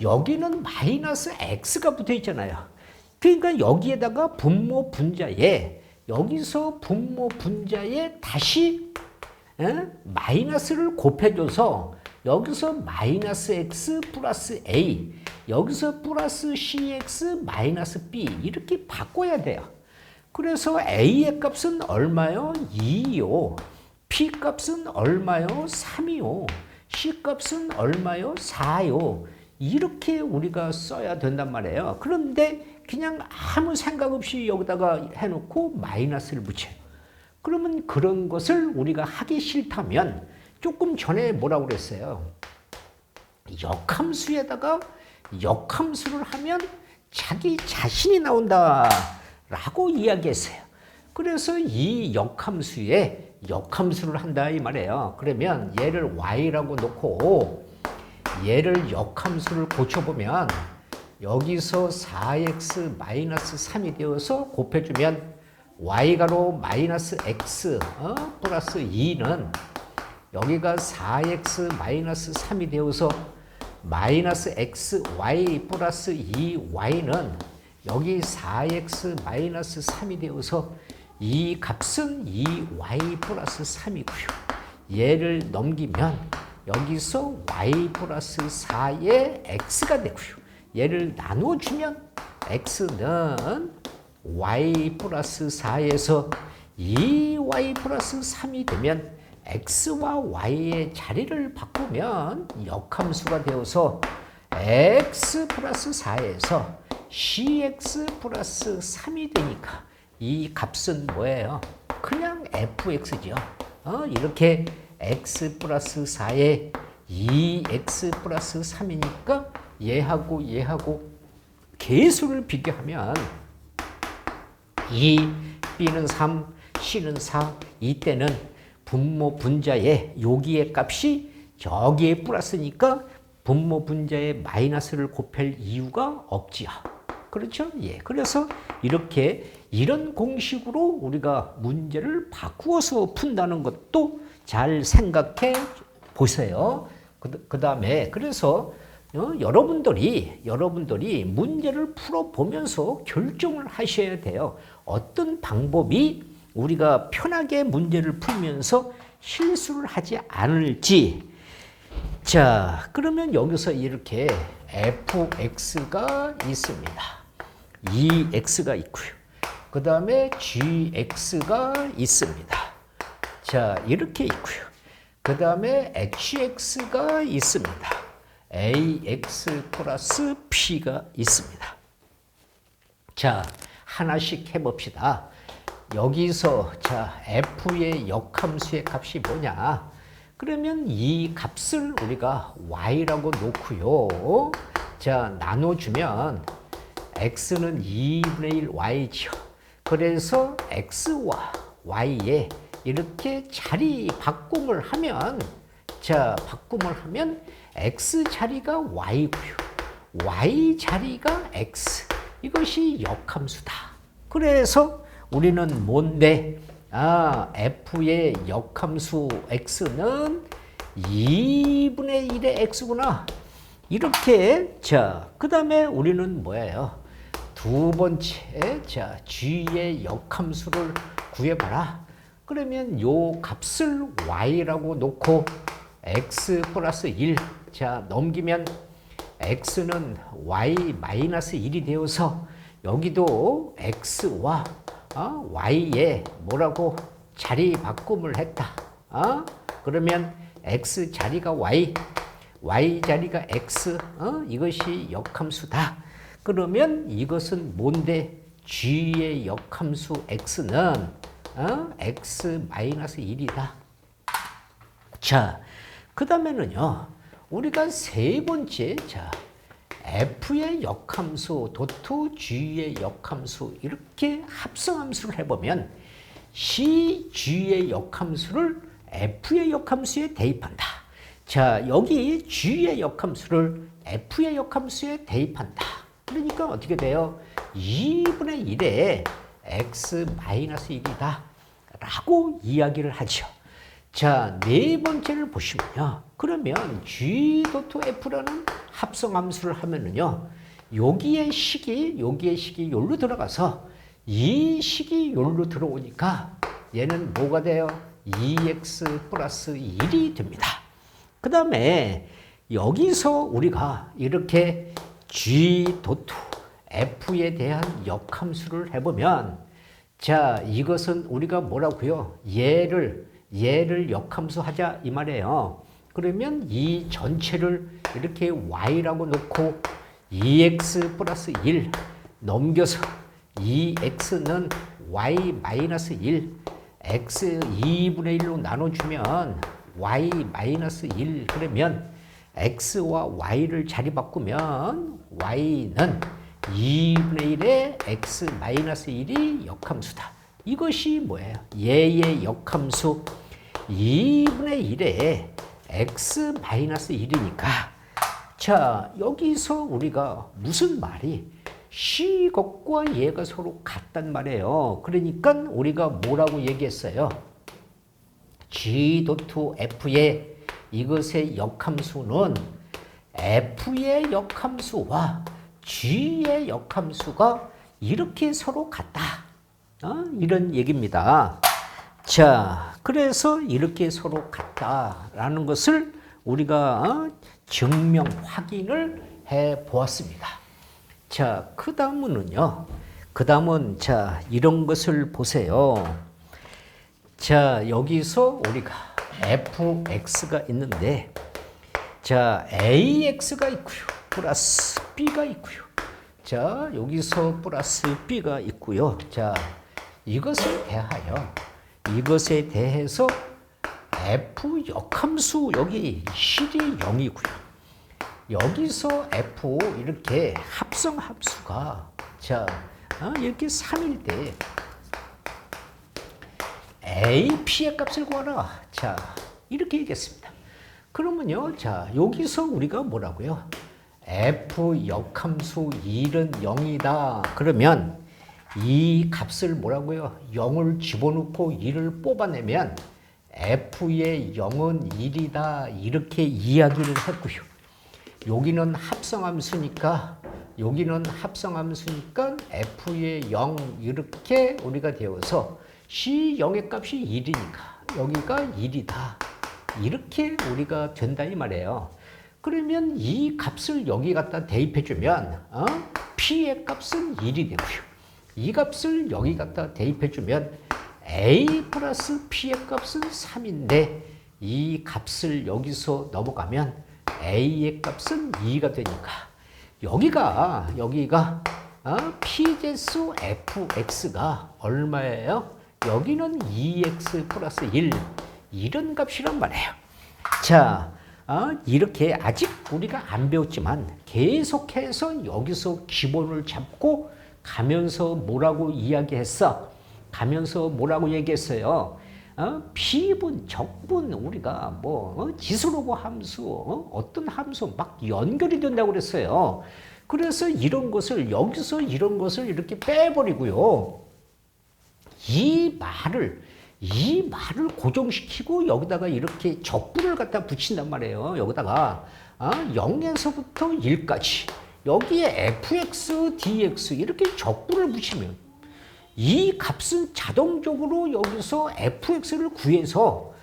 여기는 마이너스 x가 붙어 있잖아요. 그러니까 여기에다가 분모 분자에 여기서 분모 분자에 다시 마이너스를 곱해줘서 여기서 마이너스 x 플러스 a 여기서 플러스 cx 마이너스 b 이렇게 바꿔야 돼요. 그래서 a의 값은 얼마요? 2요. b 값은 얼마요? 3이요. c 값은 얼마요? 4요. 이렇게 우리가 써야 된단 말이에요. 그런데 그냥 아무 생각 없이 여기다가 해놓고 마이너스를 붙여요. 그러면 그런 것을 우리가 하기 싫다면 조금 전에 뭐라고 그랬어요? 역함수에다가 역함수를 하면 자기 자신이 나온다 라고 이야기했어요. 그래서 이 역함수에 역함수를 한다 이 말이에요. 그러면 얘를 y라고 놓고 얘를 역함수를 고쳐보면 여기서 4x 마이너스 3이 되어서 곱해주면 y가로 마이너스 x 플러스 2는 여기가 4x 마이너스 3이 되어서 마이너스 x y 플러스 2y는 여기 4x 마이너스 3이 되어서 이 값은 2y 플러스 3이고요. 얘를 넘기면 여기서 y 플러스 4의 x가 되고요. 얘를 나눠주면 x는 y 플러스 4에서 2y 플러스 3이 되면 x와 y의 자리를 바꾸면 역함수가 되어서 x 플러스 4에서 cx 플러스 3이 되니까 이 값은 뭐예요? 그냥 fx죠. 이렇게 x 플러스 4에 2x 플러스 3이니까 얘하고 계수를 비교하면 2, b는 3, c는 4 이때는 분모 분자에 여기의 값이 저기에 플러스니까 분모 분자에 마이너스를 곱할 이유가 없지요. 그렇죠? 예. 그래서 이렇게 이런 공식으로 우리가 문제를 바꾸어서 푼다는 것도 잘 생각해 보세요. 그 다음에 그래서 여러분들이 문제를 풀어보면서 결정을 하셔야 돼요. 어떤 방법이 우리가 편하게 문제를 풀면서 실수를 하지 않을지. 자, 그러면 여기서 이렇게 fx가 있습니다. 2x가 있고요. 그 다음에 gx가 있습니다. 자, 이렇게 있고요. 그 다음에 hx가 있습니다. ax 플러스 p가 있습니다. 자, 하나씩 해봅시다. 여기서 자 f의 역함수의 값이 뭐냐? 그러면 이 값을 우리가 y라고 놓고요. 자, 나눠주면 x는 2분의 1 y죠. 그래서 x와 y에 이렇게 자리 바꿈을 하면 x 자리가 y고요. y 자리가 x. 이것이 역함수다. 그래서 우리는 뭔데? f의 역함수 x는 2분의 1의 x구나. 이렇게, 자, 그 다음에 우리는 뭐예요? 두 번째, 자, g의 역함수를 구해봐라. 그러면 요 값을 y라고 놓고 x 플러스 1, 자, 넘기면 x는 y 마이너스 1이 되어서 여기도 x와 y에 뭐라고 자리 바꿈을 했다. 그러면 x 자리가 y, y 자리가 x, 이것이 역함수다. 그러면 이것은 뭔데? g의 역함수 x는 x 마이너스 1이다. 자, 그 다음에는요, 우리가 세 번째, 자, f의 역함수 도트 g의 역함수 이렇게 합성함수를 해보면 c, g의 역함수를 f의 역함수에 대입한다. 자, 여기 g의 역함수를 f의 역함수에 대입한다. 그러니까 어떻게 돼요? 2분의 1에 x-1이다 라고 이야기를 하죠. 자, 네 번째를 보시면요. 그러면 g 도트 f라는 합성함수를 하면은요. 여기에 식이 여기로 들어가서 이 식이 여기로 들어오니까 얘는 뭐가 돼요? 2x 플러스 1이 됩니다. 그 다음에 여기서 우리가 이렇게 g 도트 f에 대한 역함수를 해보면 자, 이것은 우리가 뭐라고요? 얘를 역함수 하자 이 말이에요. 그러면 이 전체를 이렇게 y라고 놓고 2x 플러스 1 넘겨서 2x는 y 마이너스 1 x 2분의 1로 나눠주면 y 마이너스 1 그러면 x와 y를 자리 바꾸면 y는 2분의 1의 x 마이너스 1이 역함수다. 이것이 뭐예요? 얘의 역함수 2분의 1의 x 마이너스 1이니까 자, 여기서 우리가 무슨 말이 c 것과 얘가 서로 같단 말이에요. 그러니까 우리가 뭐라고 얘기했어요? g 도트 f의 이것의 역함수는 f의 역함수와 g의 역함수가 이렇게 서로 같다. 이런 얘기입니다. 자, 그래서 이렇게 서로 같다라는 것을 우리가 증명 확인을 해 보았습니다. 자, 그 다음은 자, 이런 것을 보세요. 자, 여기서 우리가 fx가 있는데 자, ax가 있고요. 플러스 b가 있고요. 자, 여기서 플러스 b가 있고요. 자, 이것에 대해서 f 역함수 여기 실이 0이고요. 여기서 f 이렇게 합성함수가 자, 이렇게 3일 때 a, p의 값을 구하라. 자, 이렇게 얘기했습니다. 그러면요, 자, 여기서 우리가 뭐라고요? f 역함수 1은 0이다. 그러면 이 값을 뭐라고요? 0을 집어넣고 1을 뽑아내면 f의 0은 1이다. 이렇게 이야기를 했고요. 여기는 합성함수니까 f의 0 이렇게 우리가 되어서 C0의 값이 1이니까 여기가 1이다. 이렇게 우리가 된다 이 말이에요. 그러면 이 값을 여기 갖다 대입해주면 P의 값은 1이 되고요. 이 값을 여기 갖다 대입해주면 A 플러스 P의 값은 3인데 이 값을 여기서 넘어가면 A의 값은 2가 되니까 여기가 P제수 fx가 얼마예요? 여기는 2x 플러스 1 이런 값이란 말이에요. 자, 이렇게 아직 우리가 안 배웠지만 계속해서 여기서 기본을 잡고 가면서 뭐라고 이야기했어? 뭐라고 얘기했어요? 비분, 적분, 우리가 지수로그 함수, 어떤 함수 막 연결이 된다고 그랬어요. 그래서 이런 것을 여기서 이런 것을 이렇게 빼버리고요. 이 말을 고정시키고 여기다가 이렇게 적분을 갖다 붙인단 말이에요. 여기다가 0에서부터 1까지 여기에 fx, dx 이렇게 적분을 붙이면 이 값은 자동적으로 여기서 fx를 구해서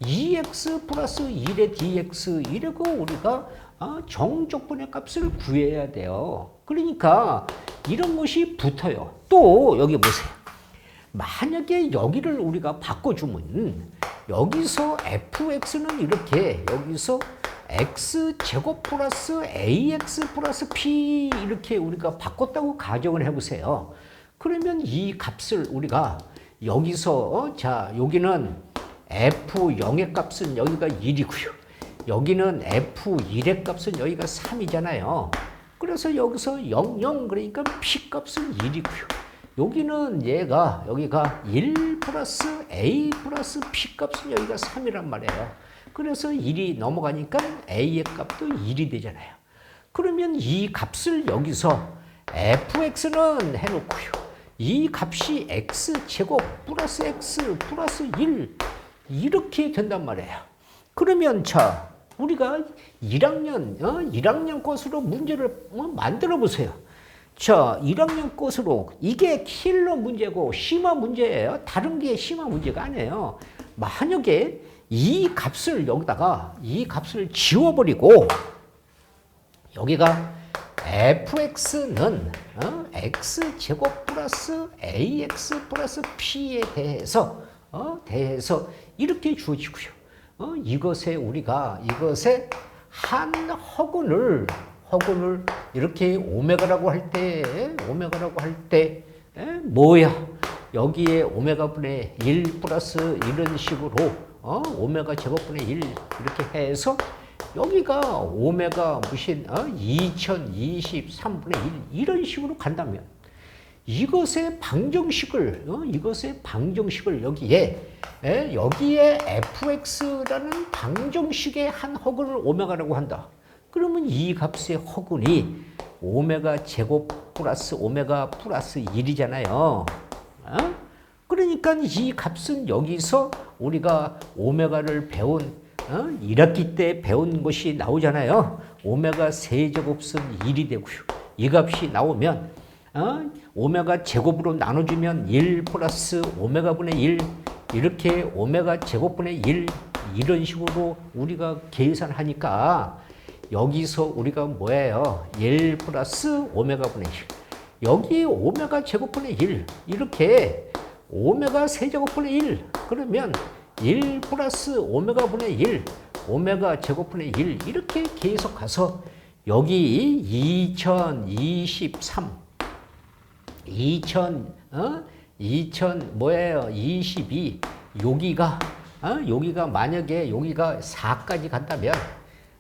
2x 플러스 1의 dx 이러고 우리가 정적분의 값을 구해야 돼요. 그러니까 이런 것이 붙어요. 또 여기 보세요. 만약에 여기를 우리가 바꿔주면 여기서 fx는 이렇게 여기서 x제곱 플러스 ax 플러스 p 이렇게 우리가 바꿨다고 가정을 해보세요. 그러면 이 값을 우리가 여기서 자 여기는 f0의 값은 여기가 1이고요. 여기는 F1의 값은 여기가 3이잖아요. 그래서 여기서 0, 0 그러니까 P 값은 1이고요. 여기는 여기가 1 플러스 A 플러스 P 값은 여기가 3이란 말이에요. 그래서 1이 넘어가니까 A의 값도 1이 되잖아요. 그러면 이 값을 여기서 fx는 해놓고요. 이 값이 x제곱 플러스 x 플러스 1 이렇게 된단 말이에요. 그러면 자 우리가 1학년 것으로 문제를 만들어 보세요. 자 1학년 것으로 이게 킬러 문제고 심화 문제예요. 다른 게 심화 문제가 아니에요. 만약에 이 값을 여기다가 이 값을 지워버리고 여기가 fx는 x제곱 플러스 ax 플러스 p에 대해서 이렇게 주어지고요. 이것의 한 허근을 이렇게 오메가라고 할 때 뭐야? 여기에 오메가분의 1 플러스 이런 식으로 오메가 제곱분의 1 이렇게 해서 여기가 오메가 무슨 2023분의 1 이런 식으로 간다면 이것의 방정식을 여기에 fx라는 방정식의 한 허근을 오메가라고 한다. 그러면 이 값의 허근이 오메가 제곱 플러스 오메가 플러스 1이잖아요. 그러니까 이 값은 여기서 우리가 오메가를 배운 1학기 때 배운 것이 나오잖아요. 오메가 세제곱은 1이 되고요. 이 값이 나오면 오메가 제곱으로 나눠주면 1 플러스 오메가분의 1 이렇게 오메가 제곱분의 1 이런 식으로 우리가 계산하니까 여기서 우리가 뭐예요? 1 플러스 오메가분의 1 여기 오메가 제곱분의 1 이렇게 오메가 세제곱분의 1 그러면 1 플러스 오메가분의 1 오메가 제곱분의 1 이렇게 계속 가서 여기 2023 22 여기가 만약에 여기가 4까지 간다면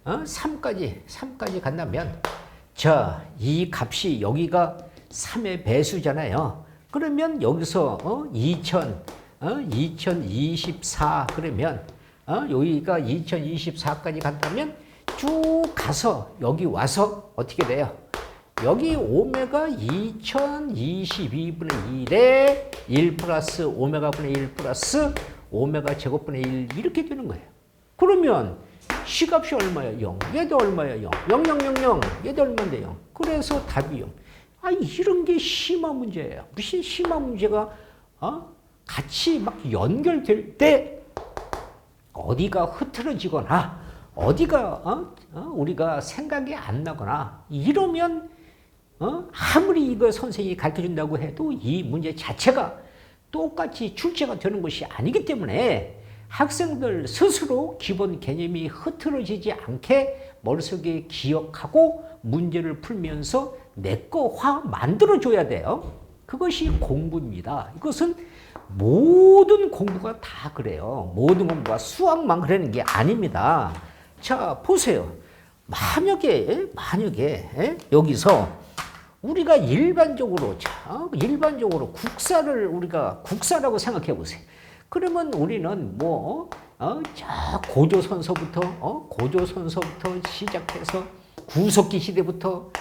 3까지 간다면 자, 이 값이 여기가 3의 배수잖아요. 그러면 여기서 2024 그러면 여기가 2024까지 간다면 쭉 가서 여기 와서 어떻게 돼요? 여기 오메가 2022분의 1에 1 플러스 오메가분의 1 플러스 오메가 제곱분의 1 이렇게 되는 거예요. 그러면 C값이 얼마야? 0. 얘도 얼마야? 0. 0, 0, 0, 0. 얘도 얼마인데 0. 그래서 답이 0. 이런 게 심화 문제예요. 무슨 심화 문제가 같이 막 연결될 때 어디가 흐트러지거나 어디가 우리가 생각이 안 나거나 이러면 아무리 이거 선생님이 가르쳐준다고 해도 이 문제 자체가 똑같이 출제가 되는 것이 아니기 때문에 학생들 스스로 기본 개념이 흐트러지지 않게 머릿속에 기억하고 문제를 풀면서 내거화 만들어줘야 돼요. 그것이 공부입니다. 이것은 모든 공부가 다 그래요. 모든 공부가 수학만 그러는 게 아닙니다. 자, 보세요. 만약에 여기서 우리가 일반적으로 국사라고 생각해 보세요. 그러면 우리는 저 고조선서부터 시작해서 구석기 시대부터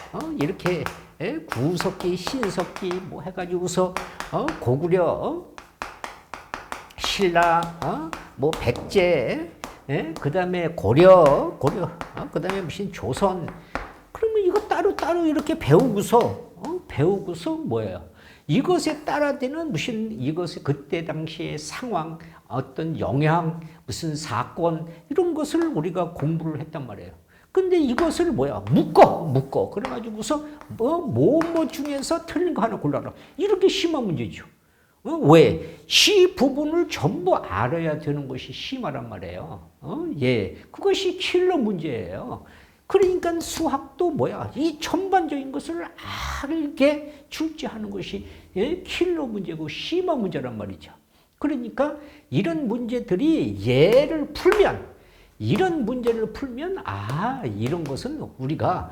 이렇게 구석기, 신석기 해가지고서 고구려, 신라, 백제, 그다음에 고려, 그다음에 무슨 조선. 그러면 이거 따로 이렇게 배우고서 뭐예요? 이것에 따라되는 이것의 그때 당시의 상황, 어떤 영향, 무슨 사건 이런 것을 우리가 공부를 했단 말이에요. 근데 이것을 묶어. 그래가지고서 뭐 중에서 틀린 거 하나 골라라. 이렇게 심한 문제죠. 왜? 시 부분을 전부 알아야 되는 것이 심하란 말이에요. 그것이 킬러 문제예요. 그러니까 수학도 이 전반적인 것을 알게 출제하는 것이 킬러 문제고 심화 문제란 말이죠. 그러니까 이런 문제들이 얘를 풀면 이런 문제를 풀면 이런 것은 우리가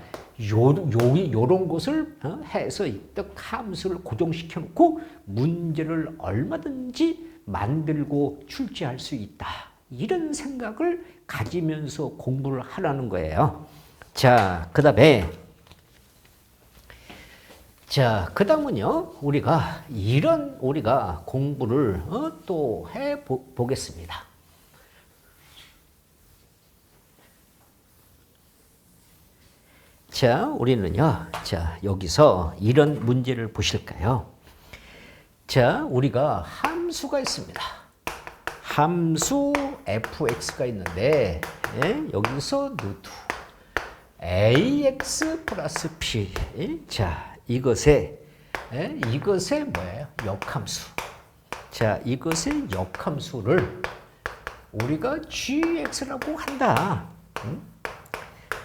요런 것을 해서 딱 함수를 고정시켜 놓고 문제를 얼마든지 만들고 출제할 수 있다. 이런 생각을 가지면서 공부를 하라는 거예요. 자, 그다음에 그다음은요. 우리가 공부를 또 해 보겠습니다. 자, 우리는요. 자, 여기서 이런 문제를 보실까요? 자, 우리가 함수가 있습니다. 함수 fx가 있는데 여기서 루트 ax 플러스 p. 자, 이것의 뭐예요? 역함수. 자, 이것의 역함수를 우리가 gx라고 한다.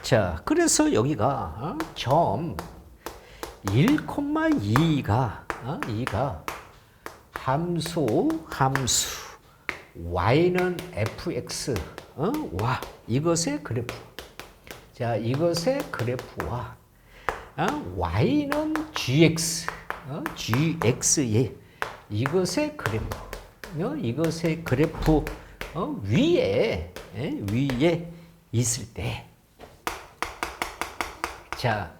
자, 그래서 여기가 점 1,2가 함수 y는 fx 와 이것의 그래프. 자, 이것의 그래프와 y는 gx gx의 이것의 그래프 위에 있을 때, 자,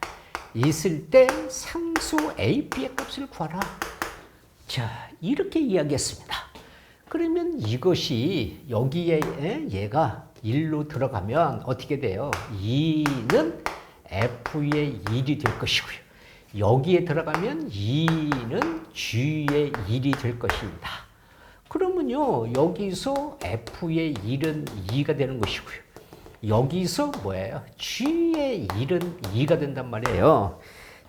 있을 때 상수 a, b의 값을 구하라. 자, 이렇게 이야기했습니다. 그러면 이것이 여기에 얘가 1로 들어가면 어떻게 돼요? 2는 f의 1이 될 것이고요. 여기에 들어가면 2는 g의 1이 될 것입니다. 그러면요, 여기서 f의 1은 2가 되는 것이고요. 여기서 뭐예요? g의 1은 2가 된단 말이에요.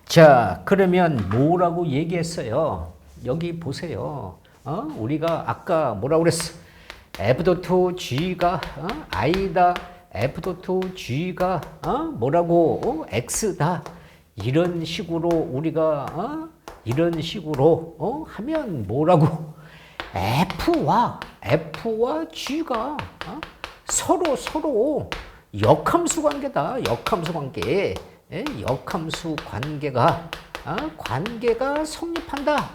자, 그러면 뭐라고 얘기했어요? 여기 보세요. 우리가 아까 뭐라고 그랬어? f.g가 i다. f.g가 뭐라고? x다. 이런 식으로 우리가 이런 식으로 하면 뭐라고? f와 g가 서로 역함수 관계다. 역함수 관계. 역함수 관계가 성립한다.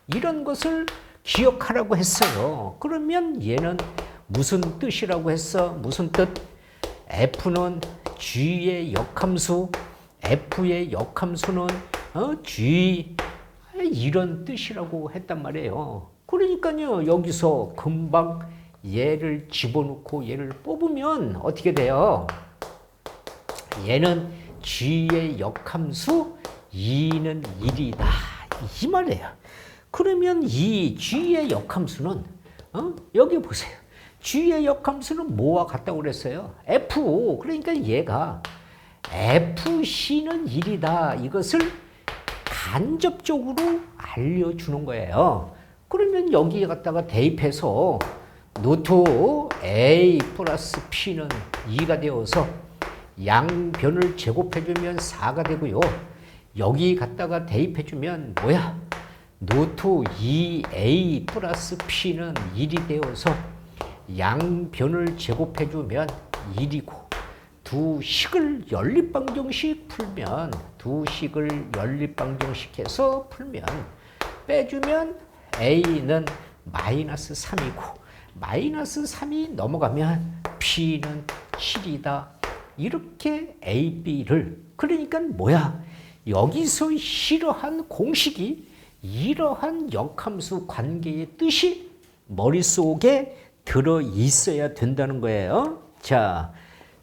이런 것을 기억하라고 했어요. 그러면 얘는 무슨 뜻이라고 했어? 무슨 뜻? f는 g의 역함수, f의 역함수는 g 이런 뜻이라고 했단 말이에요. 그러니까요, 여기서 금방 얘를 집어넣고 얘를 뽑으면 어떻게 돼요? 얘는 g의 역함수, 2는 1이다. 이 말이에요. 그러면 이 g의 역함수는 여기 보세요. g의 역함수는 뭐와 같다고 그랬어요? f. 그러니까 얘가 fc는 1이다. 이것을 간접적으로 알려주는 거예요. 그러면 여기에 갖다가 대입해서 루트 a 플러스 p는 2가 되어서 양변을 제곱해주면 4가 되고요. 여기 갖다가 대입해주면 뭐야? 루트 2a 플러스 p는 1이 되어서 양변을 제곱해주면 1이고, 두 식을 연립방정식 풀면, 두 식을 연립방정식해서 풀면 빼주면 a는 마이너스 3이고 마이너스 3이 넘어가면 p는 7이다. 이렇게 a, b를, 그러니까 뭐야? 여기서 이러한 공식이, 이러한 역함수 관계의 뜻이 머릿속에 들어 있어야 된다는 거예요. 자,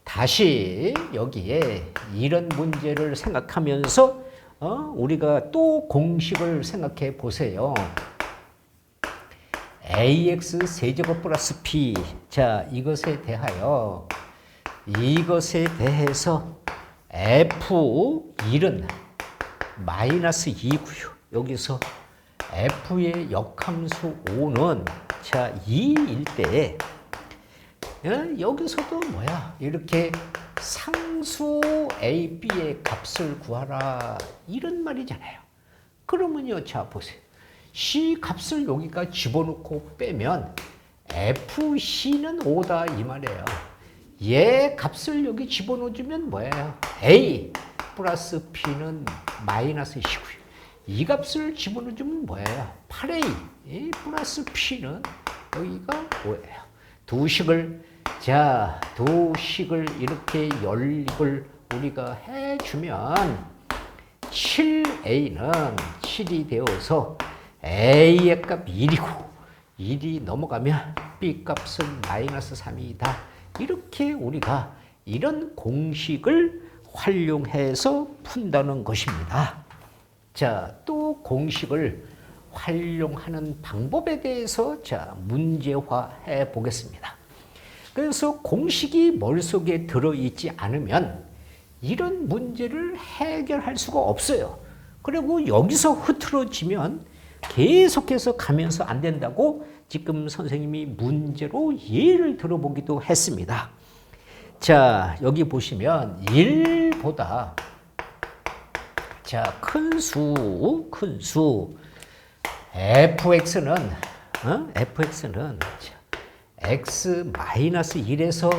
다시 여기에 이런 문제를 생각하면서 우리가 또 공식을 생각해 보세요. ax 세제곱 플러스 p. 자, 이것에 대해서 f1은 마이너스 2고요. 여기서 f의 역함수 5는 자 2일 때 여기서도 뭐야? 이렇게 상수 a, b의 값을 구하라. 이런 말이잖아요. 그러면요, 자 보세요. c 값을 여기가 집어넣고 빼면 fc는 5다 이 말이에요. 얘 값을 여기 집어넣어주면 뭐예요? A 플러스 B는 마이너스 C고요. 이 값을 집어넣어주면 뭐예요? 8A 플러스 P는 여기가 5예요. 두 식을 이렇게 연립을 우리가 해주면 7A는 7이 되어서 A의 값 1이고 1이 넘어가면 B 값은 마이너스 3이다. 이렇게 우리가 이런 공식을 활용해서 푼다는 것입니다. 자, 또 공식을 활용하는 방법에 대해서 문제화해 보겠습니다. 그래서 공식이 머릿속에 들어있지 않으면 이런 문제를 해결할 수가 없어요. 그리고 여기서 흐트러지면 계속해서 가면서 안 된다고 지금 선생님이 문제로 예를 들어보기도 했습니다. 자, 여기 보시면 1보다 큰 수 fx는 x-1에서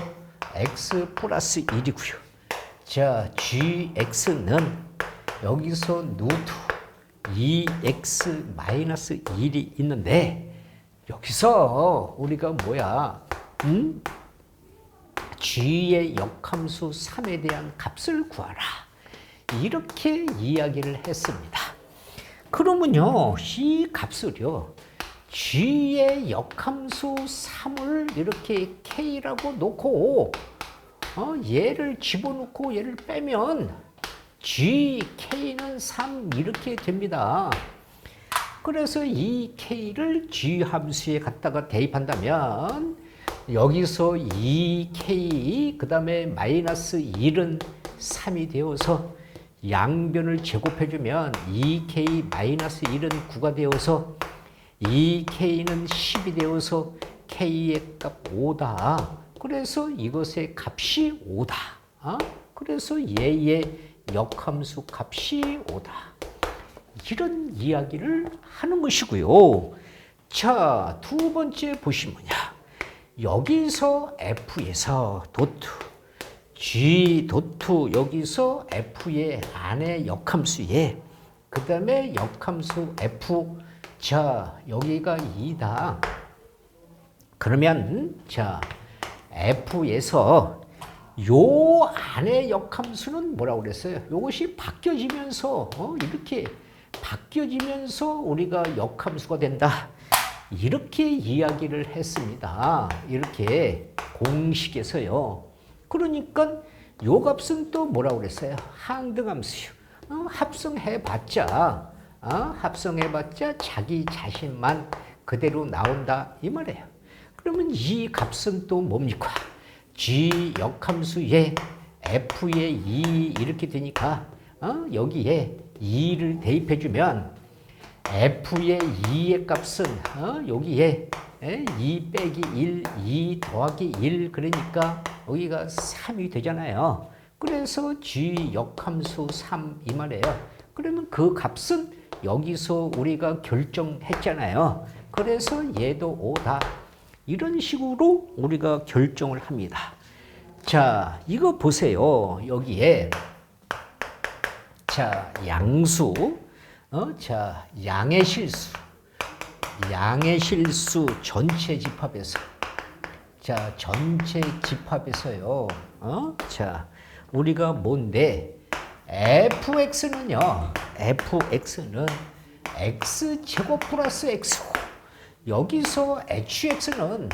x 플러스 1이고요. 자, gx는 여기서 루트 2x-1이 있는데 여기서 우리가 g의 역함수 3에 대한 값을 구하라. 이렇게 이야기를 했습니다. 그러면요, 이 값을요, g의 역함수 3을 이렇게 k라고 놓고 얘를 집어넣고 얘를 빼면 g, k는 3 이렇게 됩니다. 그래서 이 k를 g 함수에 갖다가 대입한다면 여기서 2k 그 다음에 마이너스 1은 3이 되어서 양변을 제곱해주면 2k 마이너스 1은 9가 되어서 2k는 10이 되어서 k의 값 5다. 그래서 이것의 값이 5다. 그래서 얘의 역함수 값이 5다. 이런 이야기를 하는 것이고요. 자, 두 번째 보시면요. 여기서 F에서 도트, G 도트 여기서 F의 안에 역함수에 그 다음에 역함수 F 자, 여기가 2다. 그러면 자, F에서 요 안에 역함수는 뭐라고 그랬어요? 이것이 바뀌어지면서 이렇게 바뀌어지면서 우리가 역함수가 된다. 이렇게 이야기를 했습니다. 이렇게 공식에서요. 그러니까 요 값은 또 뭐라고 그랬어요? 항등함수요. 합성해봤자 자기 자신만 그대로 나온다 이 말이에요. 그러면 이 값은 또 뭡니까? G 역함수에 F에 2 이렇게 되니까 여기에 2를 대입해주면 F의 2의 값은 여기에 2 빼기 1, 2 더하기 1 그러니까 여기가 3이 되잖아요. 그래서 G 역함수 3 이 말이에요. 그러면 그 값은 여기서 우리가 결정했잖아요. 그래서 얘도 5다. 이런 식으로 우리가 결정을 합니다. 자, 이거 보세요. 여기에 자, 양수 자, 양의 실수 전체 집합에서 자, 전체 집합에서요. 자, 우리가 뭔데 fx는요. fx는 x제곱 플러스 x고 여기서 hx는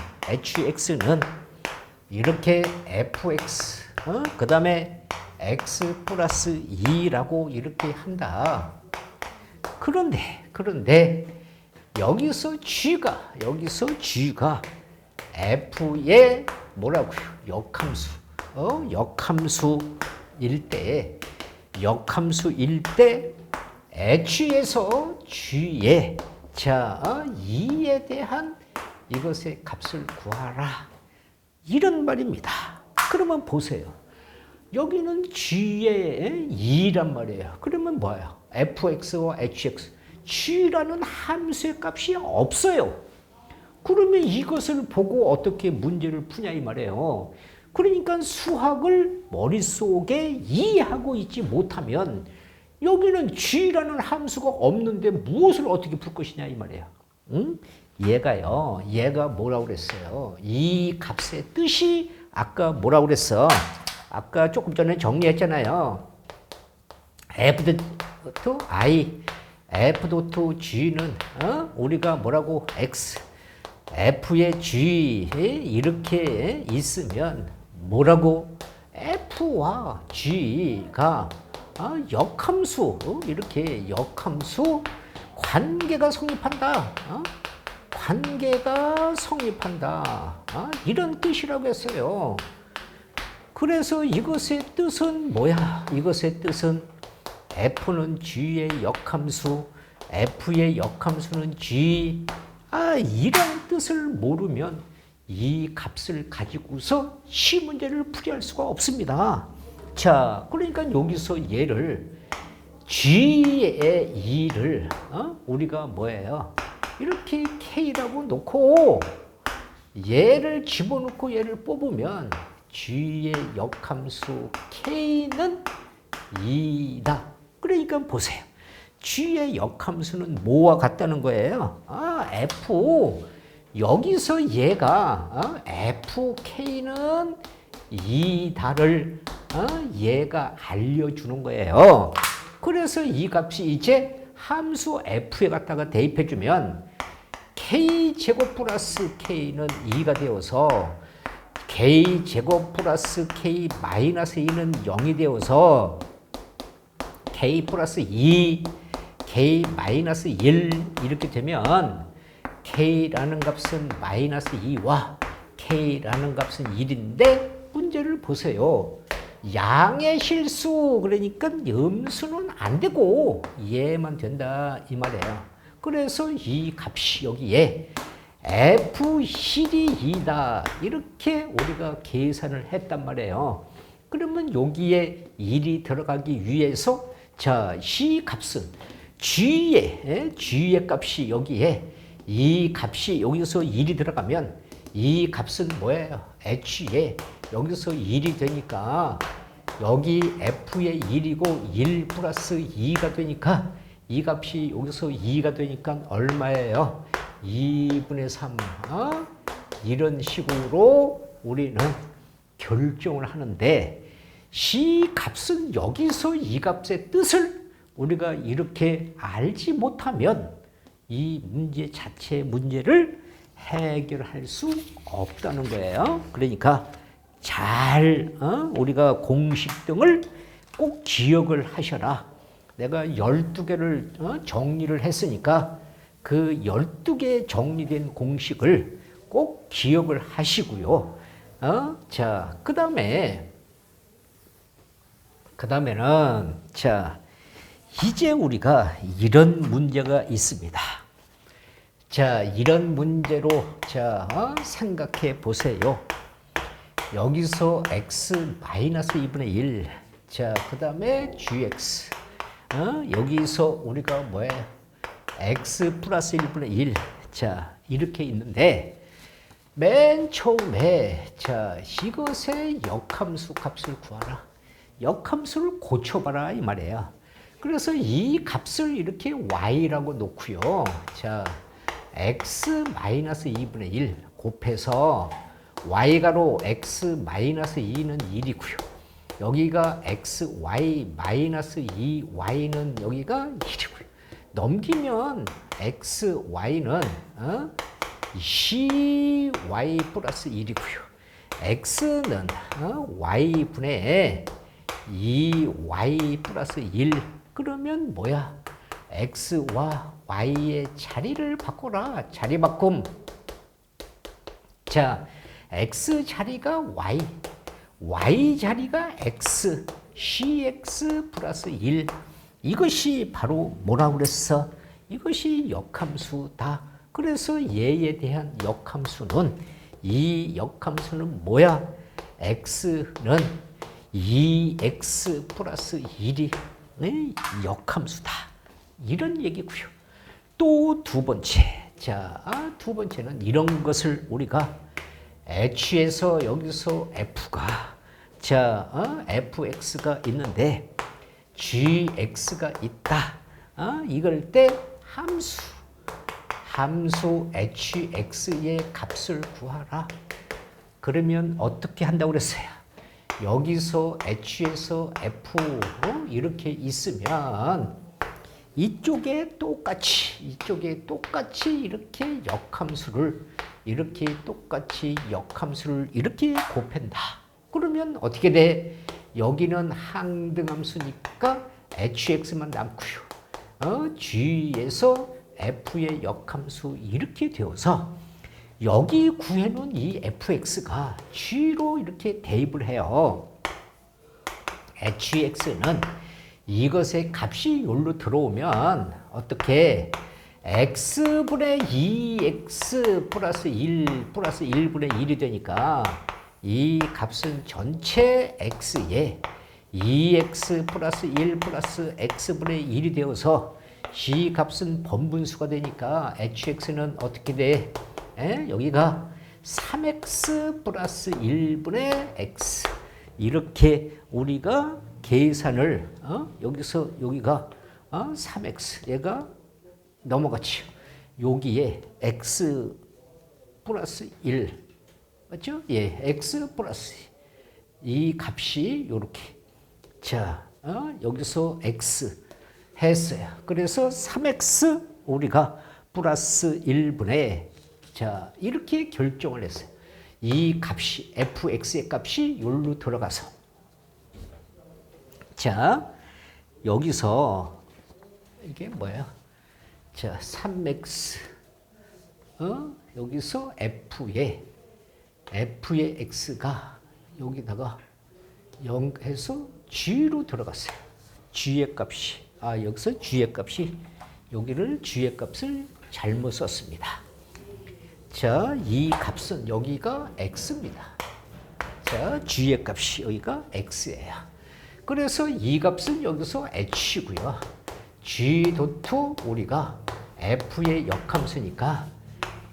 이렇게 fx 그 다음에 x 플러스 2라고 이렇게 한다. 그런데 여기서 g가 f의 뭐라고요? 역함수일 때 h에서 g에 자 2에 대한 이것의 값을 구하라. 이런 말입니다. 그러면 보세요. 여기는 g의 2란 말이에요. 그러면 뭐예요? fx와 hx, g라는 함수의 값이 없어요. 그러면 이것을 보고 어떻게 문제를 푸냐 이 말이에요. 그러니까 수학을 머릿속에 이해하고 있지 못하면 여기는 g라는 함수가 없는데 무엇을 어떻게 풀 것이냐 이 말이에요. 응? 얘가 뭐라고 그랬어요? 이 값의 뜻이 아까 뭐라고 그랬어? 아까 조금 전에 정리했잖아요. f.g는 우리가 뭐라고 x f의 g 이렇게 있으면 뭐라고 f와 g가 역함수 이렇게 역함수 관계가 성립한다. 관계가 성립한다. 이런 뜻이라고 했어요. 그래서 이것의 뜻은 뭐야? 이것의 뜻은 f는 g의 역함수, f의 역함수는 g. 이런 뜻을 모르면 이 값을 가지고서 시 문제를 풀이할 수가 없습니다. 자, 그러니까 여기서 얘를 g의 2를 우리가 뭐예요? 이렇게 k라고 놓고 얘를 집어넣고 얘를 뽑으면 g의 역함수 k는 2다. 그러니까 보세요. g의 역함수는 뭐와 같다는 거예요? f. 여기서 얘가 fk는 2다를 얘가 알려주는 거예요. 그래서 이 값이 이제 함수 f에 갖다가 대입해주면 k제곱 플러스 k는 2가 되어서 k제곱 플러스 k 마이너스 2는 0이 되어서 k 플러스 2, k 마이너스 1 이렇게 되면 k라는 값은 마이너스 2와 k라는 값은 1인데 문제를 보세요. 양의 실수 그러니까 음수는 안 되고 얘만 된다 이 말이에요. 그래서 이 값이 여기에 f 실이 2다 이렇게 우리가 계산을 했단 말이에요. 그러면 여기에 1이 들어가기 위해서 자, C 값은 G의 값이 여기에 이 값이 여기서 1이 들어가면 이 값은 뭐예요? H에 여기서 1이 되니까 여기 F의 1이고 1 플러스 2가 되니까 이 값이 여기서 2가 되니까 얼마예요? 2분의 3. 이런 식으로 우리는 결정을 하는데 C 값은 여기서 이 값의 뜻을 우리가 이렇게 알지 못하면 이 문제 자체의 문제를 해결할 수 없다는 거예요. 그러니까 잘 우리가 공식 등을 꼭 기억을 하셔라. 내가 12개를 정리를 했으니까 그 12개 정리된 공식을 꼭 기억을 하시고요. 자, 그다음에는 자, 이제 우리가 이런 문제가 있습니다. 자, 이런 문제로 자, 생각해 보세요. 여기서 x 마이너스 2분의 1. 자, 그다음에 gx. 여기서 우리가 뭐예요? x 플러스 1분의 1. 자, 이렇게 있는데 맨 처음에 자, 이것의 역함수 값을 구하라. 역함수를 고쳐봐라 이 말이에요. 그래서 이 값을 이렇게 y라고 놓고요. 자, x 마이너스 2분의 1 곱해서 y가로 x 마이너스 2는 1이고요. 여기가 x y 마이너스 2 y는 여기가 1이고요. 넘기면 x y는 cy 플러스 1이고요. x는 y분의 2y 플러스 1. 그러면 뭐야? x와 y의 자리를 바꿔라. 자리 바꿈. 자, x 자리가 y, y 자리가 x, cx 플러스 1. 이것이 바로 뭐라고 그랬어? 이것이 역함수다. 그래서 얘에 대한 역함수는 이 역함수는 뭐야? x는 2x 플러스 1이 역함수다. 이런 얘기고요. 또 두 번째. 자, 두 번째는 이런 것을 우리가 H에서 여기서 F가 fx가 있는데 gx가 있다. 이걸 때 함수 hx의 값을 구하라. 그러면 어떻게 한다고 그랬어요? 여기서 h에서 f 이렇게 있으면 이쪽에 똑같이 이렇게 역함수를 이렇게 곱한다. 그러면 어떻게 돼? 여기는 항등함수니까 hx만 남고요. g에서 f의 역함수 이렇게 되어서 여기 구해놓은 이 fx가 g로 이렇게 대입을 해요. hx는 이것의 값이 여기로 들어오면 어떻게 x분의 2x 플러스 1 플러스 1분의 1이 되니까 이 값은 전체 x에 2x 플러스 1 플러스 x분의 1이 되어서 g 값은 번분수가 되니까 hx는 어떻게 돼? 여기가 3x 플러스 1분의 x 이렇게 우리가 계산을 여기서 여기가 3x 얘가 넘어갔죠. 여기에 x 플러스 1 맞죠? 예, x 플러스 이 값이 이렇게 여기서 x 했어요. 그래서 3x 우리가 플러스 1분의 이렇게 결정을 했어요. 이 값이 fx의 값이 여기로 들어가서 여기서 이게 뭐예요? 3x 여기서 f의 x가 여기다가 0 해서 g로 들어갔어요. g의 값이 여기서 g의 값이 여기를 g의 값을 잘못 썼습니다. 이 값은 여기가 x입니다. g의 값이 여기가 x예요. 그래서 이 값은 여기서 h고요. g 도트 우리가 f의 역함수니까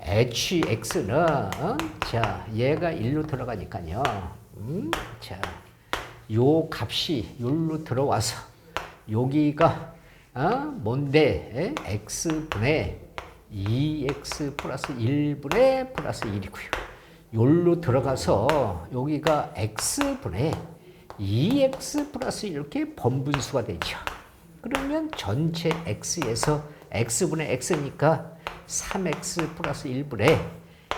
hx는 얘가 1로 들어가니까요. 요 값이 1로 들어와서 여기가 뭔데? x분의 2x 플러스 1분의 플러스 1이고요. 여기로 들어가서 여기가 x분의 2x 플러스 이렇게 번분수가 되죠. 그러면 전체 x에서 x분의 x니까 3x 플러스 1분의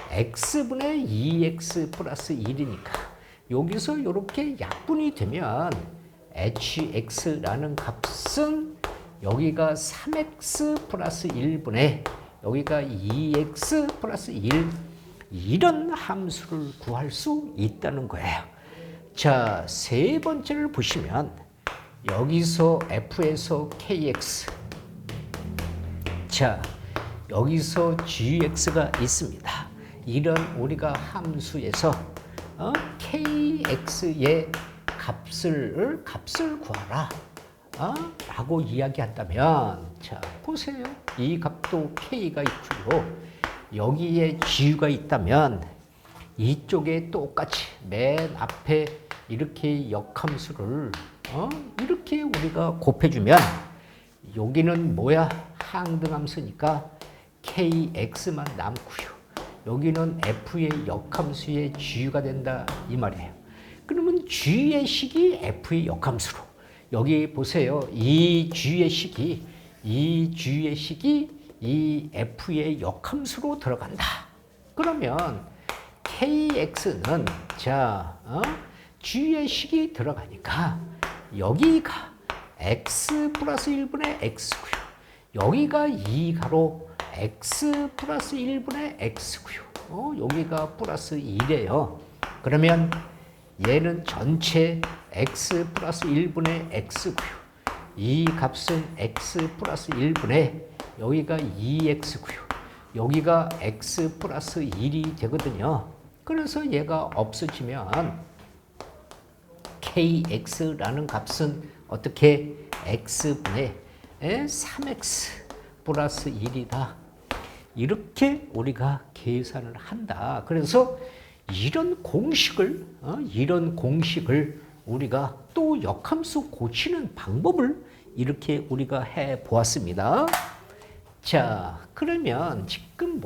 x분의 2x 플러스 1이니까 여기서 이렇게 약분이 되면 hx라는 값은 여기가 3x 플러스 1분의 여기가 2x 플러스 1 이런 함수를 구할 수 있다는 거예요. 세 번째를 보시면 여기서 f에서 kx 여기서 gx가 있습니다. 이런 우리가 함수에서 kx의 값을 구하라 라고 이야기한다면 보세요. 이 값도 k가 있고요. 여기에 g가 있다면 이쪽에 똑같이 맨 앞에 이렇게 역함수를 이렇게 우리가 곱해주면 여기는 뭐야? 항등함수니까 kx만 남고요. 여기는 f의 역함수의 g가 된다 이 말이에요. 그러면 g의 식이 f의 역함수로 여기 보세요. 이 g의 식이 이 f의 역함수로 들어간다. 그러면 kx는 g의 식이 들어가니까 여기가 x 플러스 1분의 x고요. 여기가 2가로 x 플러스 1분의 x고요. 여기가 플러스 1이에요. 그러면 얘는 전체 x 플러스 1분의 x고요. 이 값은 x 플러스 1분의 여기가 2x고요. 여기가 x 플러스 1이 되거든요. 그래서 얘가 없어지면 kx라는 값은 어떻게 x분의 3x 플러스 1이다. 이렇게 우리가 계산을 한다. 그래서 이런 공식을 우리가 또 역함수 고치는 방법을 이렇게 우리가 해 보았습니다. 자, 그러면 지금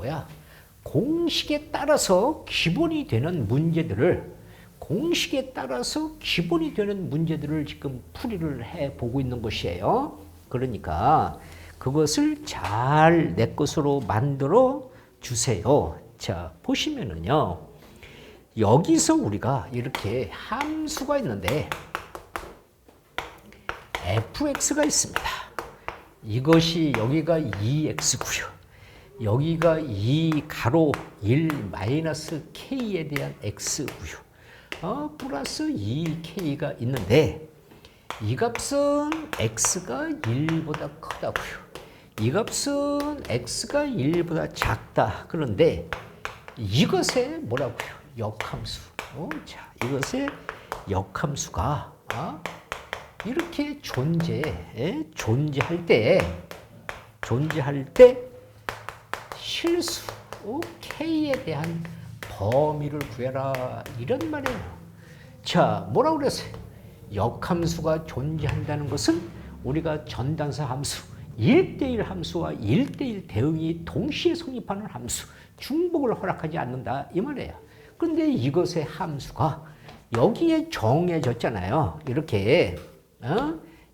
공식에 따라서 기본이 되는 문제들을 지금 풀이를 해 보고 있는 것이에요. 그러니까 그것을 잘 내 것으로 만들어 주세요. 자, 보시면은요. 여기서 우리가 이렇게 함수가 있는데 fx가 있습니다. 이것이 여기가 2x고요. 여기가 2 가로 1 마이너스 k에 대한 x고요. 플러스 2k가 있는데 이 값은 x가 1보다 크다고요. 이 값은 x가 1보다 작다. 그런데 이것의 뭐라고요? 역함수. 자, 이것의 역함수가 이렇게 존재할 때 실수 k에 대한 범위를 구해라 이런 말이에요. 자, 뭐라고 그랬어요? 역함수가 존재한다는 것은 우리가 전단사 함수 1대1 함수와 1대1 대응이 동시에 성립하는 함수, 중복을 허락하지 않는다 이 말이에요. 그런데 이것의 함수가 여기에 정해졌잖아요. 이렇게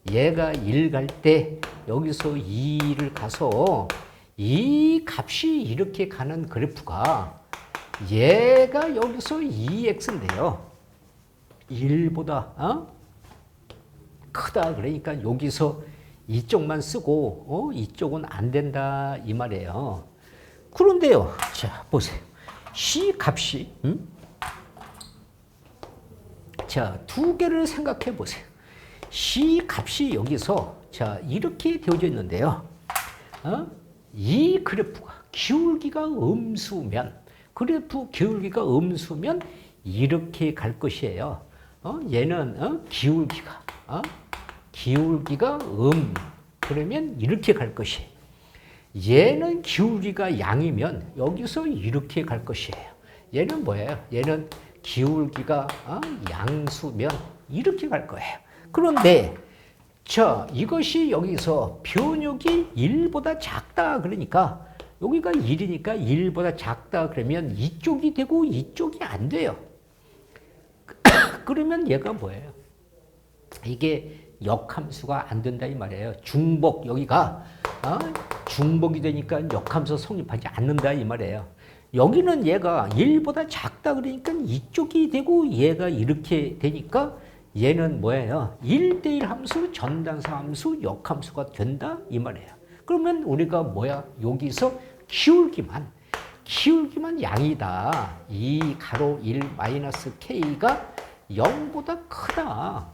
얘가 1 갈 때 여기서 2를 가서 이 값이 이렇게 가는 그래프가 얘가 여기서 2x인데요. 1보다 크다. 그러니까 여기서 이쪽만 쓰고 이쪽은 안 된다 이 말이에요. 그런데요. 자, 보세요. C 값이 자, 두 개를 생각해 보세요. C 값이 여기서 자, 이렇게 되어져 있는데요. 이 그래프가 기울기가 음수면 이렇게 갈 것이에요. 얘는 기울기가 그러면 이렇게 갈 것이에요. 얘는 기울기가 양이면 여기서 이렇게 갈 것이에요. 얘는 뭐예요? 얘는 기울기가 양수면 이렇게 갈 거예요. 그런데 자, 이것이 여기서 변역이 1보다 작다 그러니까 여기가 1이니까 1보다 작다 그러면 이쪽이 되고 이쪽이 안 돼요. 그러면 얘가 뭐예요? 이게 역함수가 안 된다 이 말이에요. 중복 여기가 중복이 되니까 역함수 성립하지 않는다 이 말이에요. 여기는 얘가 1보다 작다 그러니까 이쪽이 되고 얘가 이렇게 되니까 얘는 뭐예요? 1대1 함수, 전단사 함수, 역함수가 된다 이 말이에요. 그러면 우리가 여기서 기울기만 양이다. 2 가로 1 마이너스 k가 0보다 크다.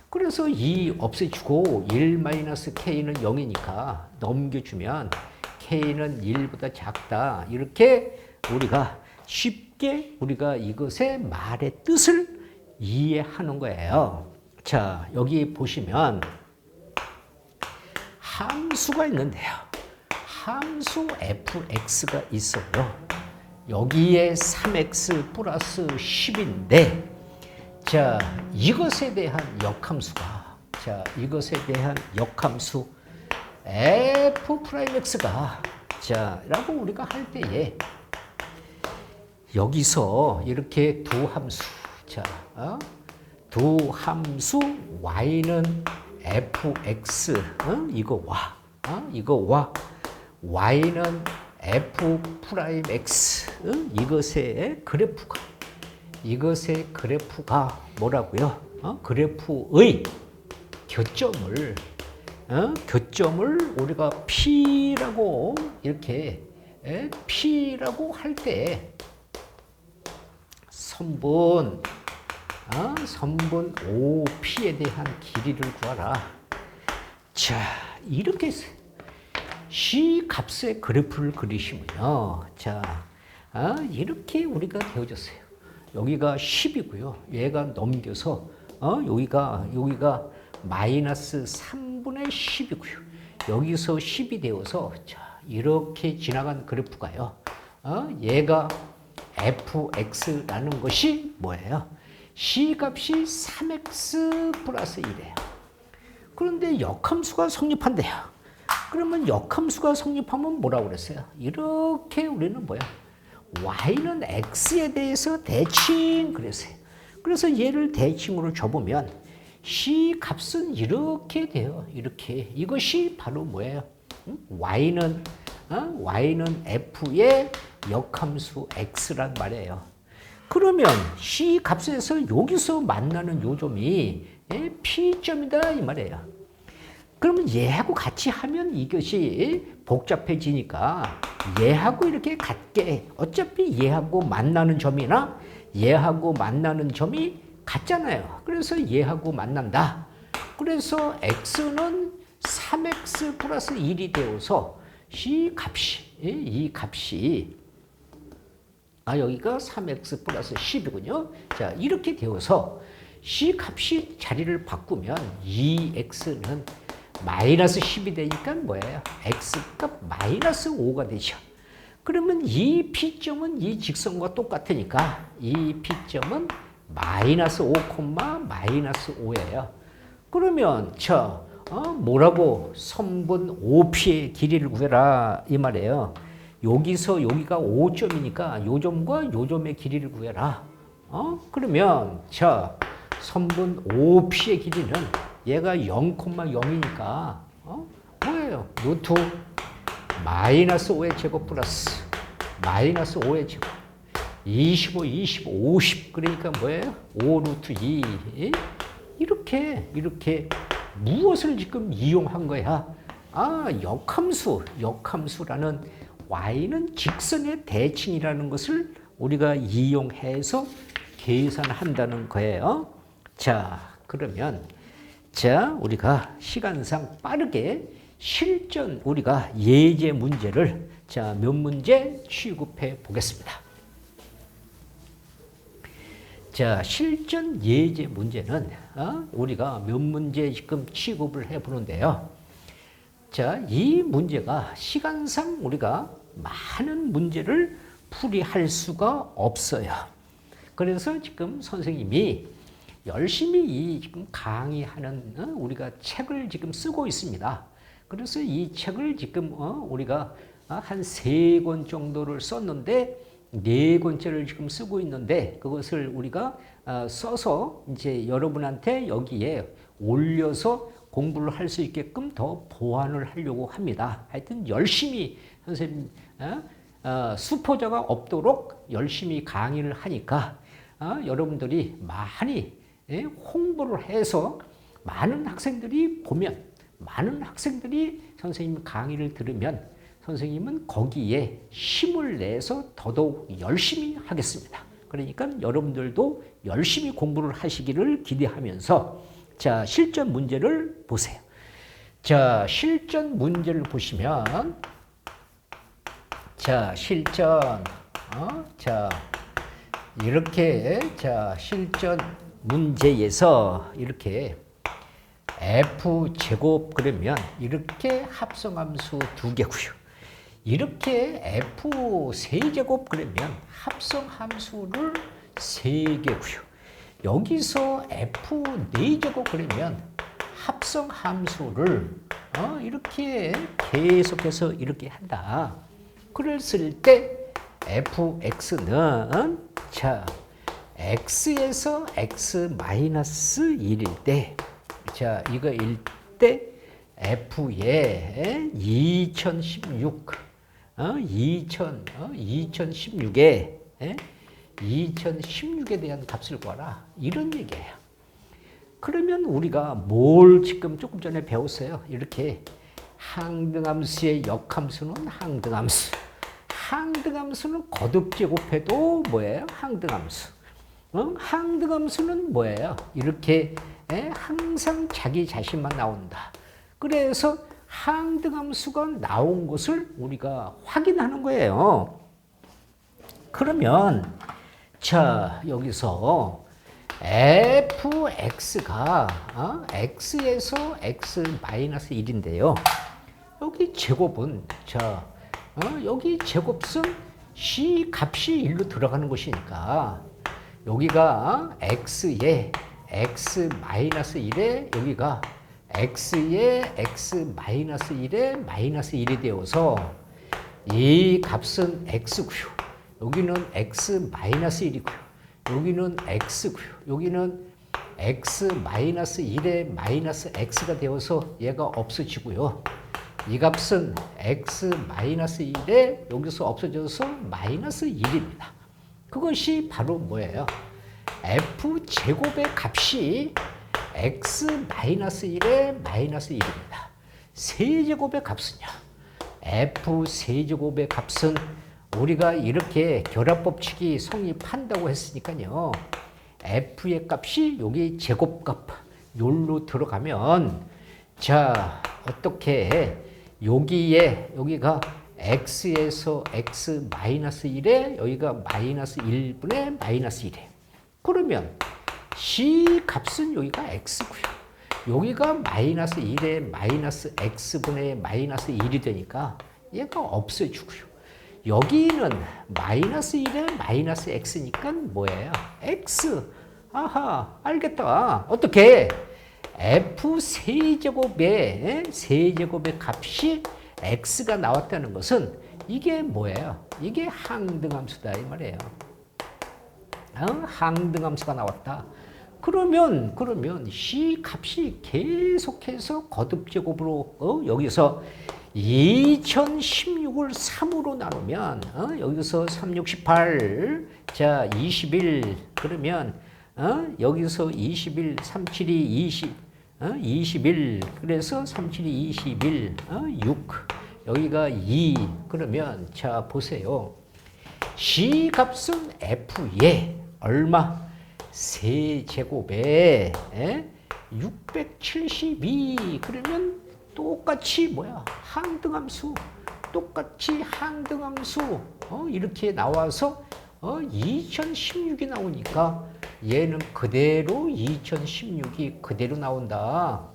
그래서 2 없애주고 1 마이너스 k는 0이니까 넘겨주면 k는 1보다 작다. 이렇게 우리가 쉽게 우리가 이것의 말의 뜻을 이해하는 거예요. 자, 여기 보시면 함수가 있는데요. 함수 fx가 있어요. 여기에 3x 플러스 10인데 자, 이것에 대한 역함수가 f 프라임 x가 자, 라고 우리가 할 때에 여기서 이렇게 두 함수 두 함수 y는 fx 이거와 y는 f 프라임 x 이것의 그래프가 뭐라고요? 그래프의 교점을 우리가 P라고 이렇게 P라고 할 때 선분 OP에 대한 길이를 구하라. 자, 이렇게 C 값의 그래프를 그리시면요. 자, 이렇게 우리가 되어졌어요. 여기가 10이고요. 얘가 넘겨서 여기가 마이너스 3분의 10이고요. 여기서 10이 되어서 자, 이렇게 지나간 그래프가요. 얘가 fx라는 것이 뭐예요? C값이 3x 플러스 1이에요. 그런데 역함수가 성립한대요. 그러면 역함수가 성립하면 뭐라고 그랬어요? 이렇게 우리는 뭐야? y는 x에 대해서 대칭 그랬어요. 그래서 얘를 대칭으로 줘보면 C 값은 이렇게 돼요. 이렇게. 이것이 바로 뭐예요? y는 f의 역함수 x란 말이에요. 그러면 C 값에서 여기서 만나는 요점이 P점이다 이 말이에요. 그러면 얘하고 같이 하면 이것이 복잡해지니까 얘하고 이렇게 같게 어차피 얘하고 만나는 점이나 얘하고 만나는 점이 같잖아요. 그래서 얘하고 만난다. 그래서 x는 3x 플러스 1이 되어서 C 값이 이 값이 여기가 3x 플러스 10이군요. 자, 이렇게 되어서 C 값이 자리를 바꾸면 2x는 마이너스 10이 되니까 뭐예요? x값 마이너스 5가 되죠. 그러면 이 P점은 이 직선과 똑같으니까 이 P점은 마이너스 5, 마이너스 5예요. 그러면 뭐라고 선분 OP의 길이를 구해라 이 말이에요. 여기서 여기가 5점이니까 요 점과 요 점의 길이를 구해라. 그러면 선분 OP의 길이는 얘가 0,0이니까 뭐예요? 루트 마이너스 5의 제곱 플러스 마이너스 5의 제곱 25, 50 그러니까 뭐예요? 5 루트 2 이렇게 무엇을 지금 이용한 거야? 역함수라는 y는 직선의 대칭이라는 것을 우리가 이용해서 계산한다는 거예요. 자, 그러면 우리가 시간상 빠르게 실전 우리가 예제 문제를 몇 문제 취급해 보겠습니다. 자, 실전 예제 문제는 우리가 몇 문제 지금 취급을 해 보는데요. 자, 이 문제가 시간상 우리가 많은 문제를 풀이할 수가 없어요. 그래서 지금 선생님이 열심히 지금 강의하는 우리가 책을 지금 쓰고 있습니다. 그래서 이 책을 지금 우리가 한 3권 정도를 썼는데 4권째를 지금 쓰고 있는데 그것을 우리가 써서 이제 여러분한테 여기에 올려서 공부를 할 수 있게끔 더 보완을 하려고 합니다. 하여튼 열심히 선생님 수포자가 없도록 열심히 강의를 하니까 여러분들이 많이 홍보를 해서 많은 학생들이 보면 많은 학생들이 선생님 강의를 들으면 선생님은 거기에 힘을 내서 더더욱 열심히 하겠습니다. 그러니까 여러분들도 열심히 공부를 하시기를 기대하면서 자, 실전 문제를 보세요. 자, 실전 문제를 보시면 자, 실전 이렇게 실전 문제에서 이렇게 f제곱 그러면 이렇게 합성함수 2개고요. 이렇게 f3제곱 그러면 합성함수를 3개고요. 여기서 f4제곱 그러면 합성함수를 이렇게 계속해서 이렇게 한다. 그랬을 때 fx는 x에서 x-1일 때 이거일 때 f의 2016에 대한 값을 구하라. 이런 얘기예요. 그러면 우리가 뭘 지금 조금 전에 배웠어요. 이렇게 항등함수의 역함수는 항등함수. 항등함수는 거듭제곱해도 뭐예요? 항등함수. 항등함수는 뭐예요? 이렇게 항상 자기 자신만 나온다. 그래서 항등함수가 나온 것을 우리가 확인하는 거예요. 그러면 여기서 fx가 x에서 x-1인데요. 여기 제곱은 여기 제곱은 C 값이 1로 들어가는 것이니까 여기가 x에 x-1에 여기가 x에 x-1에 마이너스 1이 되어서 이 값은 x고요. 여기는 x-1이고요. 여기는 x고요. 여기는 x-1에 마이너스 x가 되어서 얘가 없어지고요. 이 값은 x-1에 여기서 없어져서 마이너스 1입니다. 그것이 바로 뭐예요? f제곱의 값이 x-1에 마이너스 1입니다. 세제곱의 값은요. f세제곱의 값은 우리가 이렇게 결합법칙이 성립한다고 했으니까요. f의 값이 여기 제곱값 요로 들어가면 자 어떻게 여기가 x에서 x-1에 여기가 마이너스 1분의 마이너스 1에 그러면 c 값은 여기가 x고요. 여기가 마이너스 1에 마이너스 x분의 마이너스 1이 되니까 얘가 없어지고요. 여기는 마이너스 1에 마이너스 x니까 뭐예요? x. 아하, 알겠다. 어떻게? f 세제곱의 값이 x가 나왔다는 것은 이게 뭐예요? 이게 항등함수다 이 말이에요. 항등함수가 나왔다. 그러면 c 값이 계속해서 거듭제곱으로 여기서 2016을 3으로 나누면 여기서 3, 6, 18, 자 21 그러면 여기서 21, 3, 7이 20, 21 그래서 3, 7이 21, 6 여기가 2 그러면 자 보세요. c 값은 f에 얼마? 세제곱에 672 그러면 똑같이 뭐야? 항등함수 똑같이 항등함수 이렇게 나와서 2016이 나오니까 얘는 그대로 2016이 그대로 나온다.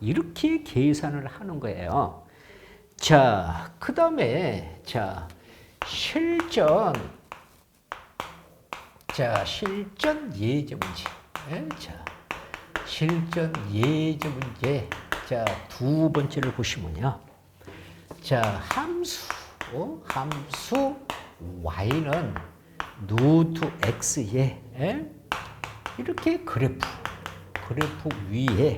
이렇게 계산을 하는 거예요. 자, 그 다음에 자 실전 예제 문제. 자, 실전 예제 문제. 자, 두 번째를 보시면요. 자, 함수 y는 루트 x에 이렇게 그래프 위에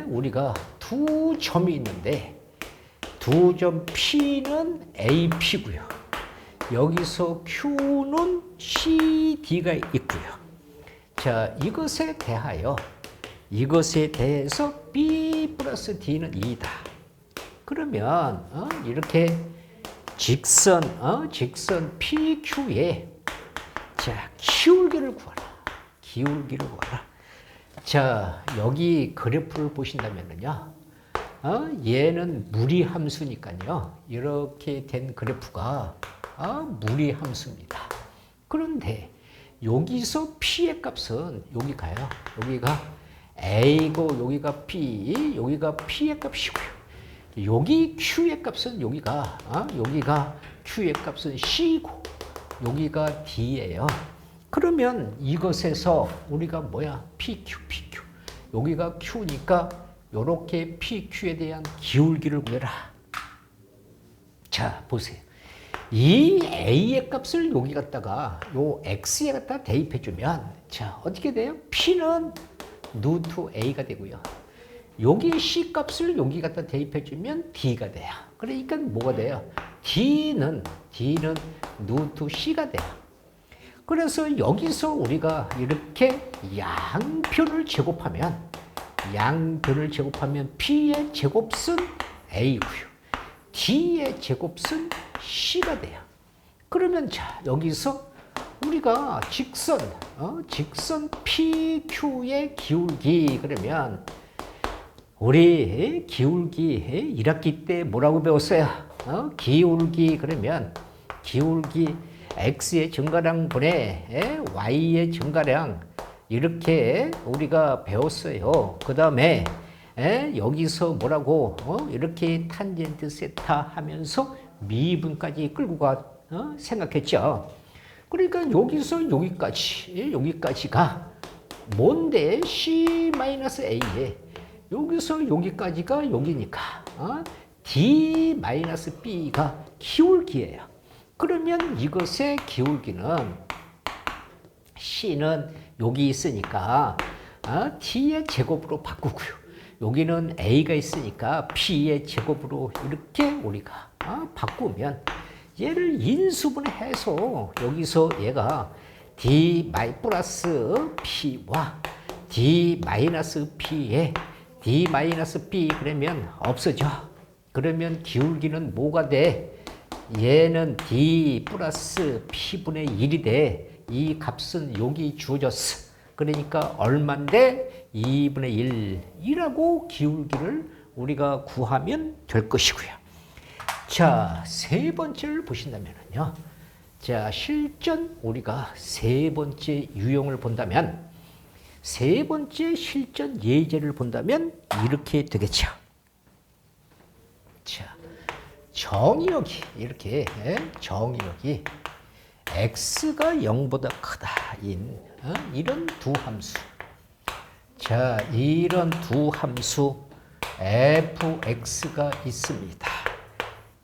우리가 두 점이 있는데 두 점 P는 AP고요. 여기서 Q는 CD가 있고요. 자, 이것에 대해서 B 플러스 D는 2다. 그러면 이렇게 직선 PQ에 자, 기울기를 구하라. 자, 여기 그래프를 보신다면요. 얘는 무리함수니까요. 이렇게 된 그래프가 무리함수입니다. 그런데 여기서 P의 값은 여기가요. 여기가 A고 여기가 B, 여기가 P의 값이고요. 여기 Q의 값은 여기가 Q의 값은 C고 여기가 D예요. 그러면 이것에서 우리가 뭐야? PQ. 여기가 Q니까 이렇게 PQ에 대한 기울기를 구해라. 자, 보세요. 이 A의 값을 여기 갖다가 요 X에 갖다 대입해주면 자, 어떻게 돼요? P는 루트 A가 되고요. 여기 C 값을 여기 갖다 대입해주면 D가 돼요. 그러니까 뭐가 돼요? D는 루트 C가 돼요. 그래서 여기서 우리가 이렇게 양변을 제곱하면 P의 제곱은 A고요. D의 제곱은 C가 돼요. 그러면 자, 여기서 우리가 직선 PQ의 기울기 그러면 우리 기울기 1학기 때 뭐라고 배웠어요? 기울기 그러면 기울기 x의 증가량 분의 y의 증가량 이렇게 우리가 배웠어요. 그 다음에 여기서 뭐라고 이렇게 탄젠트 세타 하면서 미분까지 끌고 생각했죠. 그러니까 여기서 여기까지가 뭔데 C-A에 여기서 여기까지가 여기니까 D-B가 기울기예요. 그러면 이것의 기울기는 C는 여기 있으니까 T의 제곱으로 바꾸고요. 여기는 A가 있으니까 B의 제곱으로 이렇게 우리가 바꾸면 얘를 인수분해해서 여기서 얘가 D 플러스 P와 D 마이너스 P에 D 마이너스 B 그러면 없어져. 그러면 기울기는 뭐가 돼? 얘는 D 플러스 P분의 1이 돼. 이 값은 여기 주어졌어. 그러니까 얼만데 2분의 1이라고 기울기를 우리가 구하면 될 것이고요. 자, 세 번째를 보신다면요. 자, 실전 우리가 세 번째 유형을 본다면 세 번째 실전 예제를 본다면 이렇게 되겠죠. 자, 정의역이 이렇게 정의역이 x가 0보다 크다인 이런 두 함수. 자, 이런 두 함수 fx가 있습니다.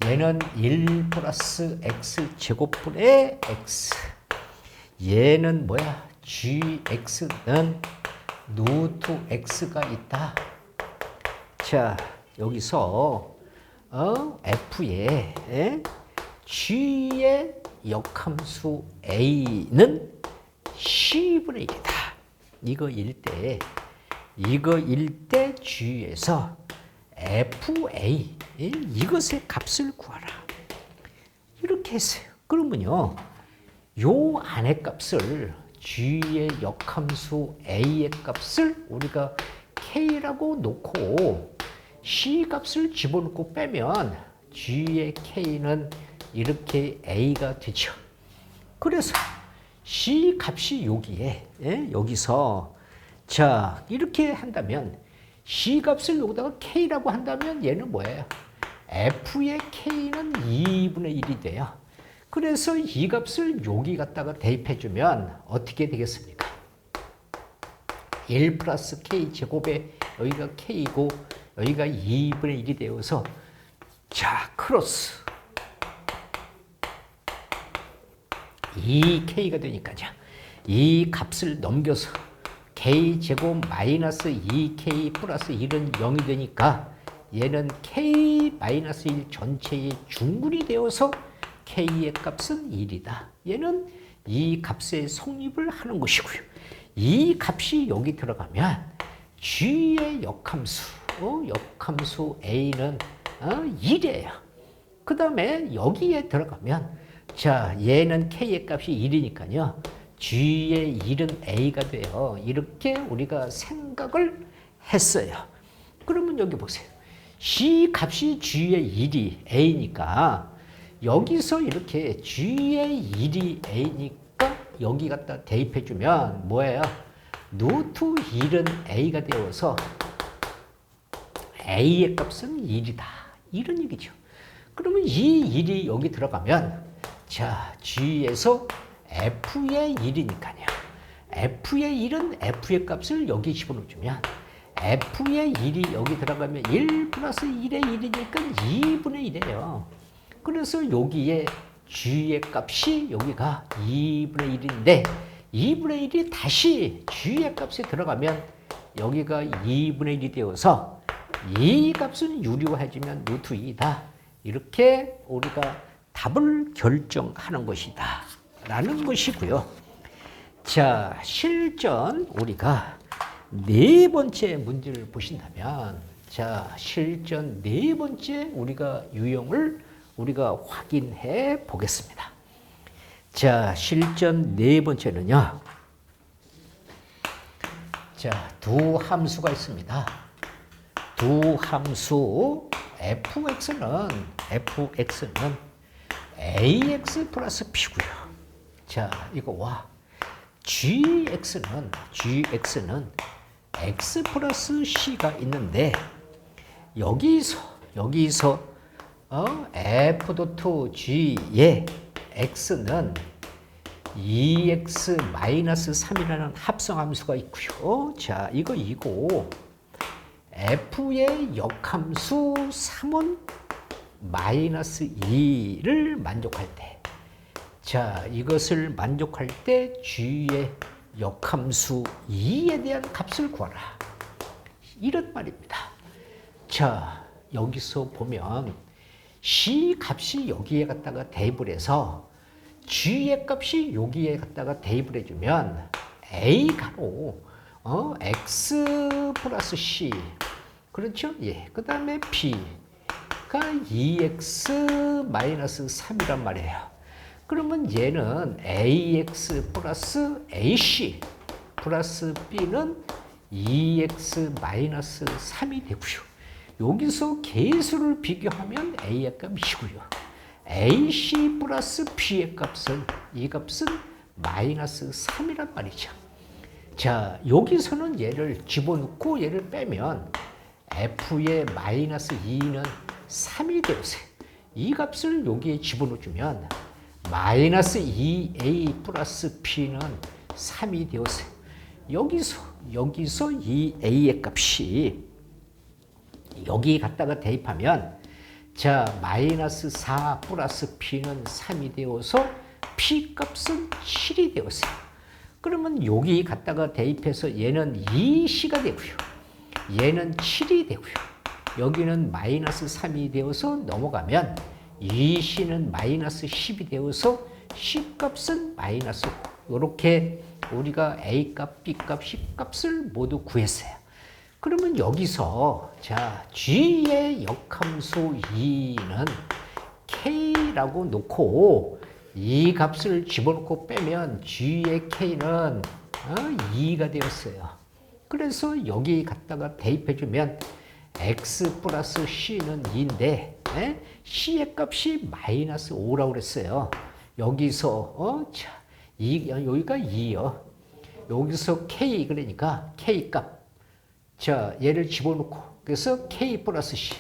얘는 1 플러스 x 제곱분의 x. 얘는 뭐야? gx는 루트 x가 있다. 자, 여기서 f의 g의 역함수 a는 c분의 1이다. 이거일 때 g에서 fa 이것의 값을 구하라. 이렇게 했어요. 그러면요, 요 안의 값을 g의 역함수 a의 값을 우리가 k라고 놓고 c 값을 집어넣고 빼면 g의 k는 이렇게 a가 되죠. 그래서 c 값이 여기에 여기서 자 이렇게 한다면 c 값을 여기다가 k라고 한다면 얘는 뭐예요? f의 k는 2분의 1이 돼요. 그래서 이 값을 여기 갖다가 대입해주면 어떻게 되겠습니까? 1 플러스 k 제곱에 여기가 k이고 여기가 2분의 1이 되어서 자 크로스 2k가 되니까요. 이 값을 넘겨서 k 제곱 마이너스 2k 플러스 1은 0이 되니까 얘는 k 마이너스 1 전체의 중근이 되어서 k의 값은 1이다. 얘는 이 값의 성립을 하는 것이고요. 이 값이 여기 들어가면 g의 역함수 a는 1이에요. 그 다음에 여기에 들어가면 자 얘는 k의 값이 1이니까요. g의 1은 a가 돼요. 이렇게 우리가 생각을 했어요. 그러면 여기 보세요. c 값이 g의 1이 a니까 여기서 이렇게 g의 1이 a니까 여기 갖다 대입해주면 뭐예요? 루트 1은 a가 되어서 a의 값은 1이다. 이런 얘기죠. 그러면 이 1이 여기 들어가면 자 g에서 f의 1이니까요. f의 1은 f의 값을 여기 집어넣어주면 f의 1이 여기 들어가면 1 플러스 1의 1이니까 2분의 1이에요. 그래서 여기에 g의 값이 여기가 2분의 1인데 2분의 1이 다시 g의 값에 들어가면 여기가 2분의 1이 되어서 이 값은 유리화해주면 루트 2다. 이렇게 우리가 답을 결정하는 것이다. 라는 것이고요. 자, 실전 우리가 네 번째 문제를 보신다면 자, 실전 네 번째 우리가 유형을 우리가 확인해 보겠습니다. 자, 실전 네 번째는요. 자, 두 함수가 있습니다. 두 함수 fx는 ax 플러스 b고요. 자, 이거 와. gx는 x 플러스 c가 있는데 여기서 f 도트 g에 x는 2x-3이라는 합성함수가 있고요. 자, 이거 2고 f의 역함수 3은 -2를 만족할 때, 자, 이것을 만족할 때 g의 역함수 2에 대한 값을 구하라. 이런 말입니다. 자, 여기서 보면 C 값이 여기에 갖다가 대입을 해서 G의 값이 여기에 갖다가 대입을 해주면 A 가로 X 플러스 C, 그렇죠? 예. 그 다음에 B가 2X 마이너스 3이란 말이에요. 그러면 얘는 AX 플러스 AC 플러스 B는 2X 마이너스 3이 되고요. 여기서 계수를 비교하면 A의 값이고요. AC 플러스 B의 값은, 이 값은 마이너스 3이란 말이죠. 자, 여기서는 얘를 집어넣고 얘를 빼면 F의 마이너스 2는 3이 되었어요. 이 값을 여기에 집어넣어주면 마이너스 2A 플러스 B는 3이 되었어요. 여기서 이 A의 값이 여기 갖다가 대입하면, 자, 마이너스 4 플러스 P는 3이 되어서 P 값은 7이 되었어요. 그러면 여기 갖다가 대입해서 얘는 2C가 되고요. 얘는 7이 되고요. 여기는 마이너스 3이 되어서 넘어가면 2C는 마이너스 10이 되어서 C 값은 마이너스 5. 이렇게 우리가 A 값, B 값, C 값을 모두 구했어요. 그러면 여기서 자, G의 역함수 2는 K라고 놓고 이 값을 집어넣고 빼면 G의 K는 2가 되었어요. 그래서 여기 갖다가 대입해주면 X 플러스 C는 2인데 C의 값이 마이너스 5라고 그랬어요. 여기서 자, 여기가 2요. 여기서 K, 그러니까 K 값. 자, 얘를 집어넣고, 그래서 K 플러스 C.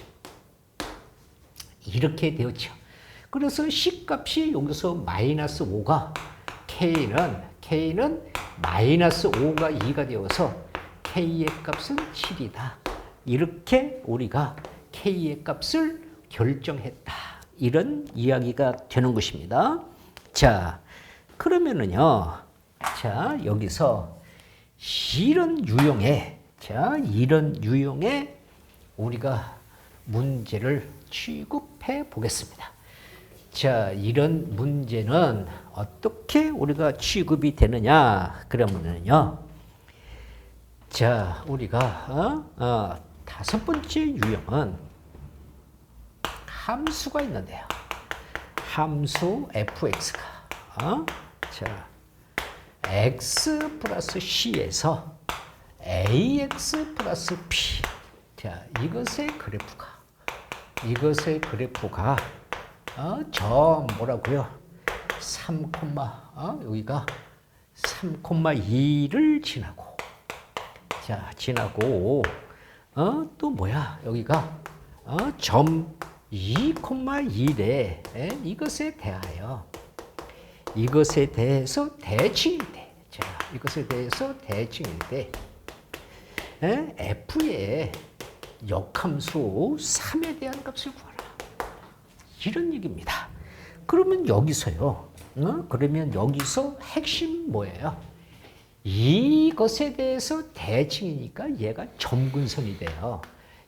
이렇게 되었죠. 그래서 C 값이 여기서 마이너스 5가, K는 마이너스 5가 2가 되어서 K의 값은 7이다. 이렇게 우리가 K의 값을 결정했다. 이런 이야기가 되는 것입니다. 자, 그러면은요, 자, 여기서 이런 유형의 우리가 문제를 취급해 보겠습니다. 자, 이런 문제는 어떻게 우리가 취급이 되느냐? 그러면은요, 자, 우리가 다섯 번째 유형은 함수가 있는데요. 함수 fx가 자, x 플러스 c에서 ax 플러스 b. 자, 이것의 그래프가 저 뭐라고요? 3, 여기가 3,2를 지나고, 자, 또 뭐야? 여기가 점 2,2래. 이것에 대하여, 이것에 대해서 대칭일 때, 자, 이것에 대해서 대칭일 때 f의 역함수 3에 대한 값을 구하라. 이런 얘기입니다. 그러면 여기서요. 그러면 여기서 핵심 뭐예요? 이것에 대해서 대칭이니까 얘가 점근선이 돼요.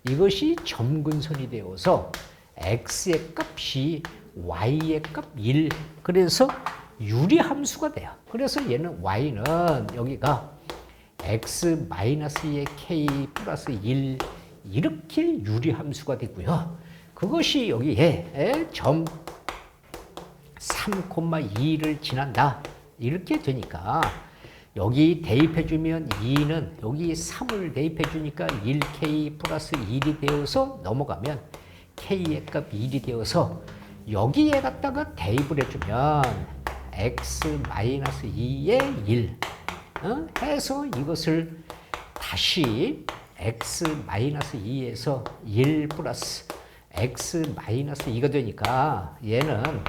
이것이 점근선이 되어서 x의 값이 y의 값 1. 그래서 유리함수가 돼요. 그래서 얘는 y는 여기가 x-2의 k 플러스 1 이렇게 유리함수가 되고요. 그것이 여기에 점 3,2를 지난다. 이렇게 되니까 여기 대입해주면 2는 여기 3을 대입해주니까 1k 플러스 1이 되어서 넘어가면 k의 값 1이 되어서 여기에 갖다가 대입을 해주면 x-2의 1 해서 이것을 다시 x-2에서 1 플러스 x-2가 되니까 얘는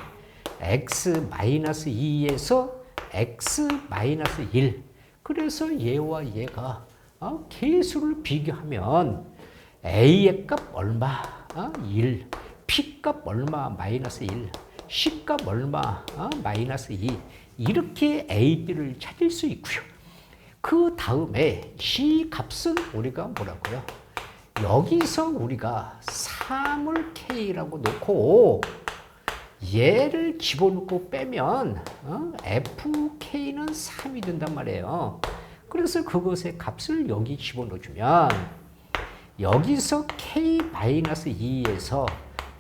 x-2에서 x-1. 그래서 얘와 얘가 계수를 비교하면 a의 값 얼마? 1. p 값 얼마? 마이너스 1. c 값 얼마? 마이너스 2. 이렇게 a, b를 찾을 수 있고요. 그 다음에 c 값은 우리가 뭐라고요? 여기서 우리가 3을 k라고 놓고 얘를 집어넣고 빼면 fk는 3이 된단 말이에요. 그래서 그것의 값을 여기 집어넣어주면 여기서 k-2에서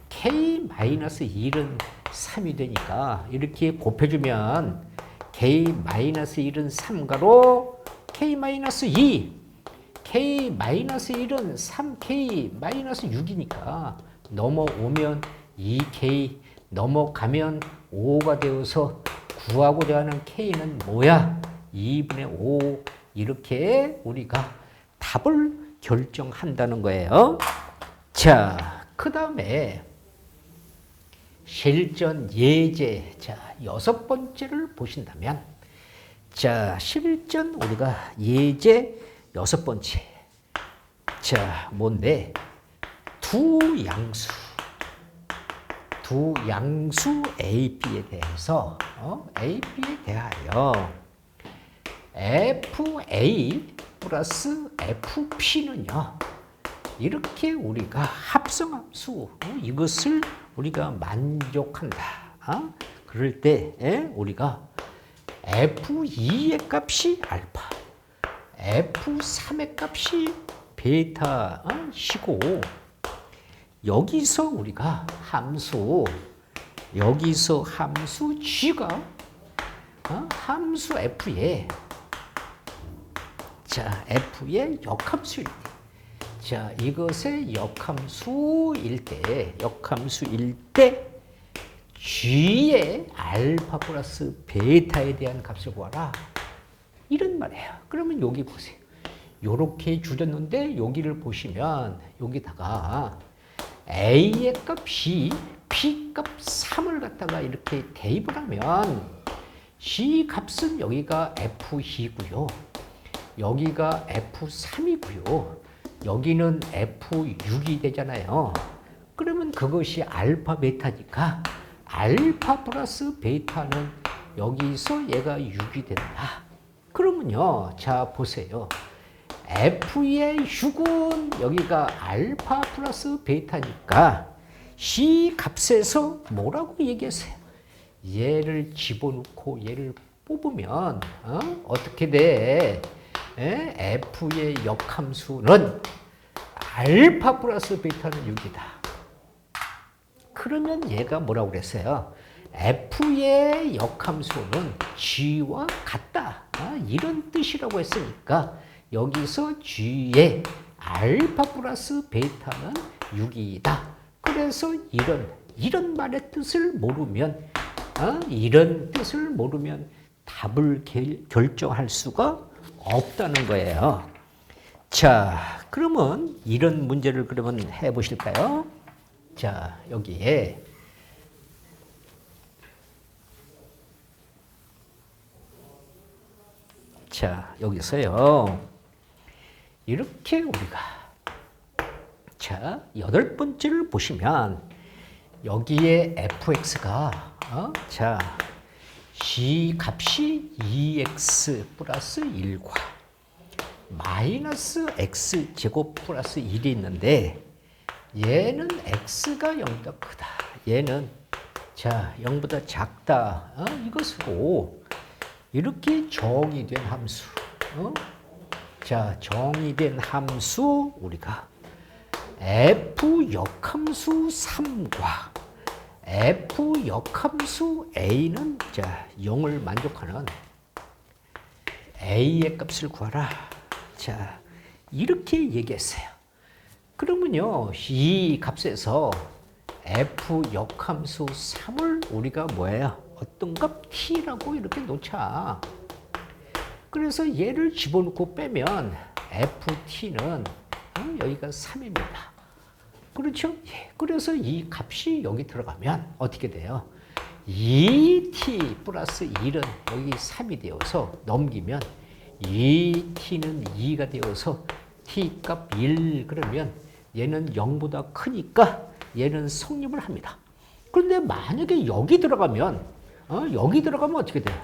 k-1은 3이 되니까 이렇게 곱해주면 k-1은 3가로 k-2, k-1은 3k-6이니까 넘어오면 2k, 넘어가면 5가 되어서 구하고자 하는 k는 뭐야? 2분의 5. 이렇게 우리가 답을 결정한다는 거예요. 자, 그 다음에 실전 예제. 자, 6번째를 보신다면, 자, 실전 우리가 예제 6번째. 자, 뭔데? 두 양수 A, B에 대해서 A, B에 대하여 FA 플러스 FP는요. 이렇게 우리가 합성함수 이것을 우리가 만족한다. 그럴 때 우리가 F2의 값이 알파, F3의 값이 베타시고 여기서 우리가 여기서 함수 G가 함수 F의 자, F의 역함수일 때, 자, 이것의 역함수일 때 G의 알파 플러스 베타에 대한 값을 구하라. 이런 말이에요. 그러면 여기 보세요. 요렇게 주셨는데 여기를 보시면 여기다가 A의 값이 P 값 3을 갖다가 이렇게 대입을 하면 C 값은 여기가 F2고요. 여기가 F3이고요. 여기는 F6이 되잖아요. 그러면 그것이 알파 베타니까 알파 플러스 베타는 여기서 얘가 6이 된다. 그러면요. 자, 보세요. F의 6은 여기가 알파 플러스 베타니까 C 값에서 뭐라고 얘기했어요? 얘를 집어넣고 얘를 뽑으면 어떻게 돼? F의 역함수는 알파 플러스 베타는 6이다. 그러면 얘가 뭐라고 그랬어요? F의 역함수는 G와 같다. 이런 뜻이라고 했으니까 여기서 G의 알파 플러스 베타는 6이다. 그래서 이런 말의 뜻을 모르면 이런 뜻을 모르면 답을 결정할 수가 없다는 거예요. 자, 그러면 이런 문제를 그러면 해보실까요? 자, 여기에 자, 여기서요. 이렇게 우리가 자, 8번째를 보시면 여기에 fx가 자, g 값이 2x 플러스 1과 마이너스 x 제곱 플러스 1이 있는데 얘는 x가 0보다 크다. 얘는 자, 0보다 작다. 이것으로 이렇게 정의된 함수. 자, 정의된 함수 우리가 f 역함수 3과 f 역함수 a는 자, 0을 만족하는 a의 값을 구하라. 자, 이렇게 얘기했어요. 그러면요, 이 값에서 f 역함수 3을 우리가 뭐예요? 어떤 값 t라고 이렇게 놓자. 그래서 얘를 집어넣고 빼면 ft는 여기가 3입니다. 그렇죠? 예. 그래서 이 값이 여기 들어가면 어떻게 돼요? 2t 플러스 1은 여기 3이 되어서 넘기면 2t는 2가 되어서 t 값 1 그러면 얘는 0보다 크니까 얘는 성립을 합니다. 그런데 만약에 여기 들어가면 어떻게 돼요?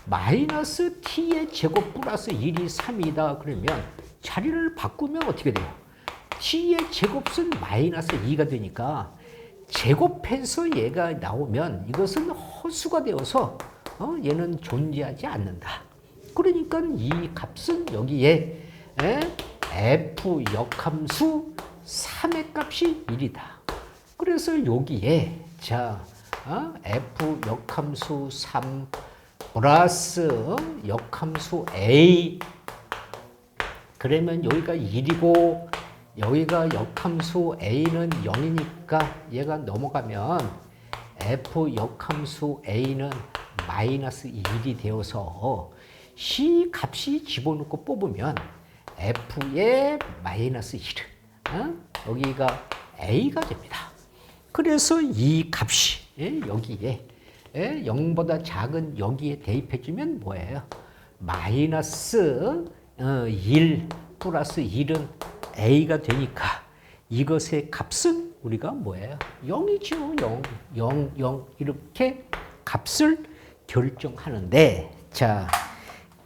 마이너스 t의 제곱 플러스 1이 3이다 그러면 자리를 바꾸면 어떻게 돼요? t의 제곱은 마이너스 2가 되니까 제곱해서 얘가 나오면 이것은 허수가 되어서 얘는 존재하지 않는다. 그러니까 이 값은 여기에 f 역함수 3의 값이 1이다. 그래서 여기에 자 f 역함수 3 플러스 역함수 a 그러면 여기가 1이고 여기가 역함수 a는 0이니까 얘가 넘어가면 f 역함수 a는 마이너스 1이 되어서 c 값이 집어넣고 뽑으면 f의 마이너스 1은 여기가 a가 됩니다. 그래서 이 값이 여기에 0보다 작은 여기에 대입해주면 뭐예요? 마이너스 1 플러스 1은 a가 되니까 이것의 값은 우리가 뭐예요? 0이죠. 0 이렇게 값을 결정하는데 자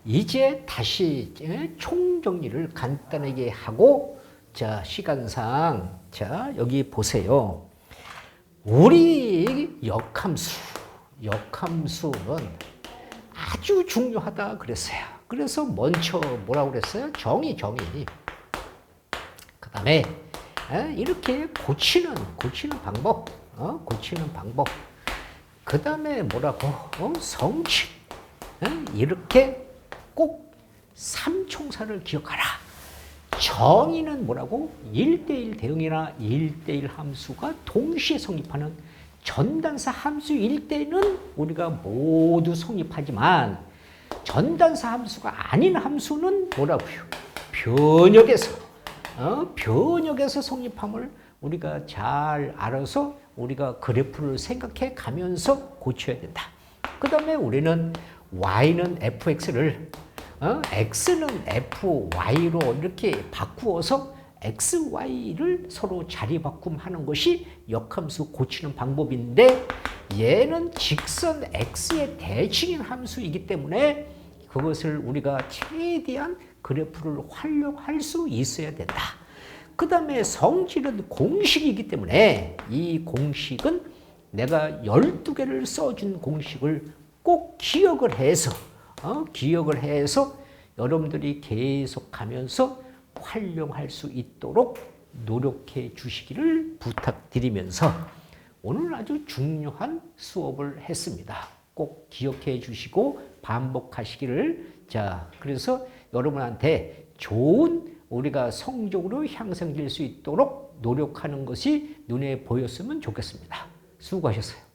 이제 다시 총정리를 간단하게 하고 자 시간상 자 여기 보세요. 우리 역함수는 아주 중요하다 그랬어요. 그래서 먼저 뭐라고 그랬어요? 정의. 그 다음에 이렇게 고치는 방법, 그 다음에 뭐라고? 성취. 이렇게 꼭 삼총사를 기억하라. 정의는 뭐라고? 1대1 대응이나 1대1 함수가 동시에 성립하는 전단사 함수일 때는 우리가 모두 성립하지만 전단사 함수가 아닌 함수는 뭐라고요? 변역에서 성립함을 우리가 잘 알아서 우리가 그래프를 생각해 가면서 고쳐야 된다. 그 다음에 우리는 y는 fx를 x는 fy로 이렇게 바꾸어서 x, y를 서로 자리 바꿈하는 것이 역함수 고치는 방법인데 얘는 직선 x의 대칭인 함수이기 때문에 그것을 우리가 최대한 그래프를 활용할 수 있어야 된다. 그 다음에 성질은 공식이기 때문에 이 공식은 내가 12개를 써준 공식을 꼭 기억을 해서 여러분들이 계속하면서 활용할 수 있도록 노력해 주시기를 부탁드리면서 오늘 아주 중요한 수업을 했습니다. 꼭 기억해 주시고 반복하시기를 그래서 여러분한테 좋은 우리가 성적으로 향상될 수 있도록 노력하는 것이 눈에 보였으면 좋겠습니다. 수고하셨어요.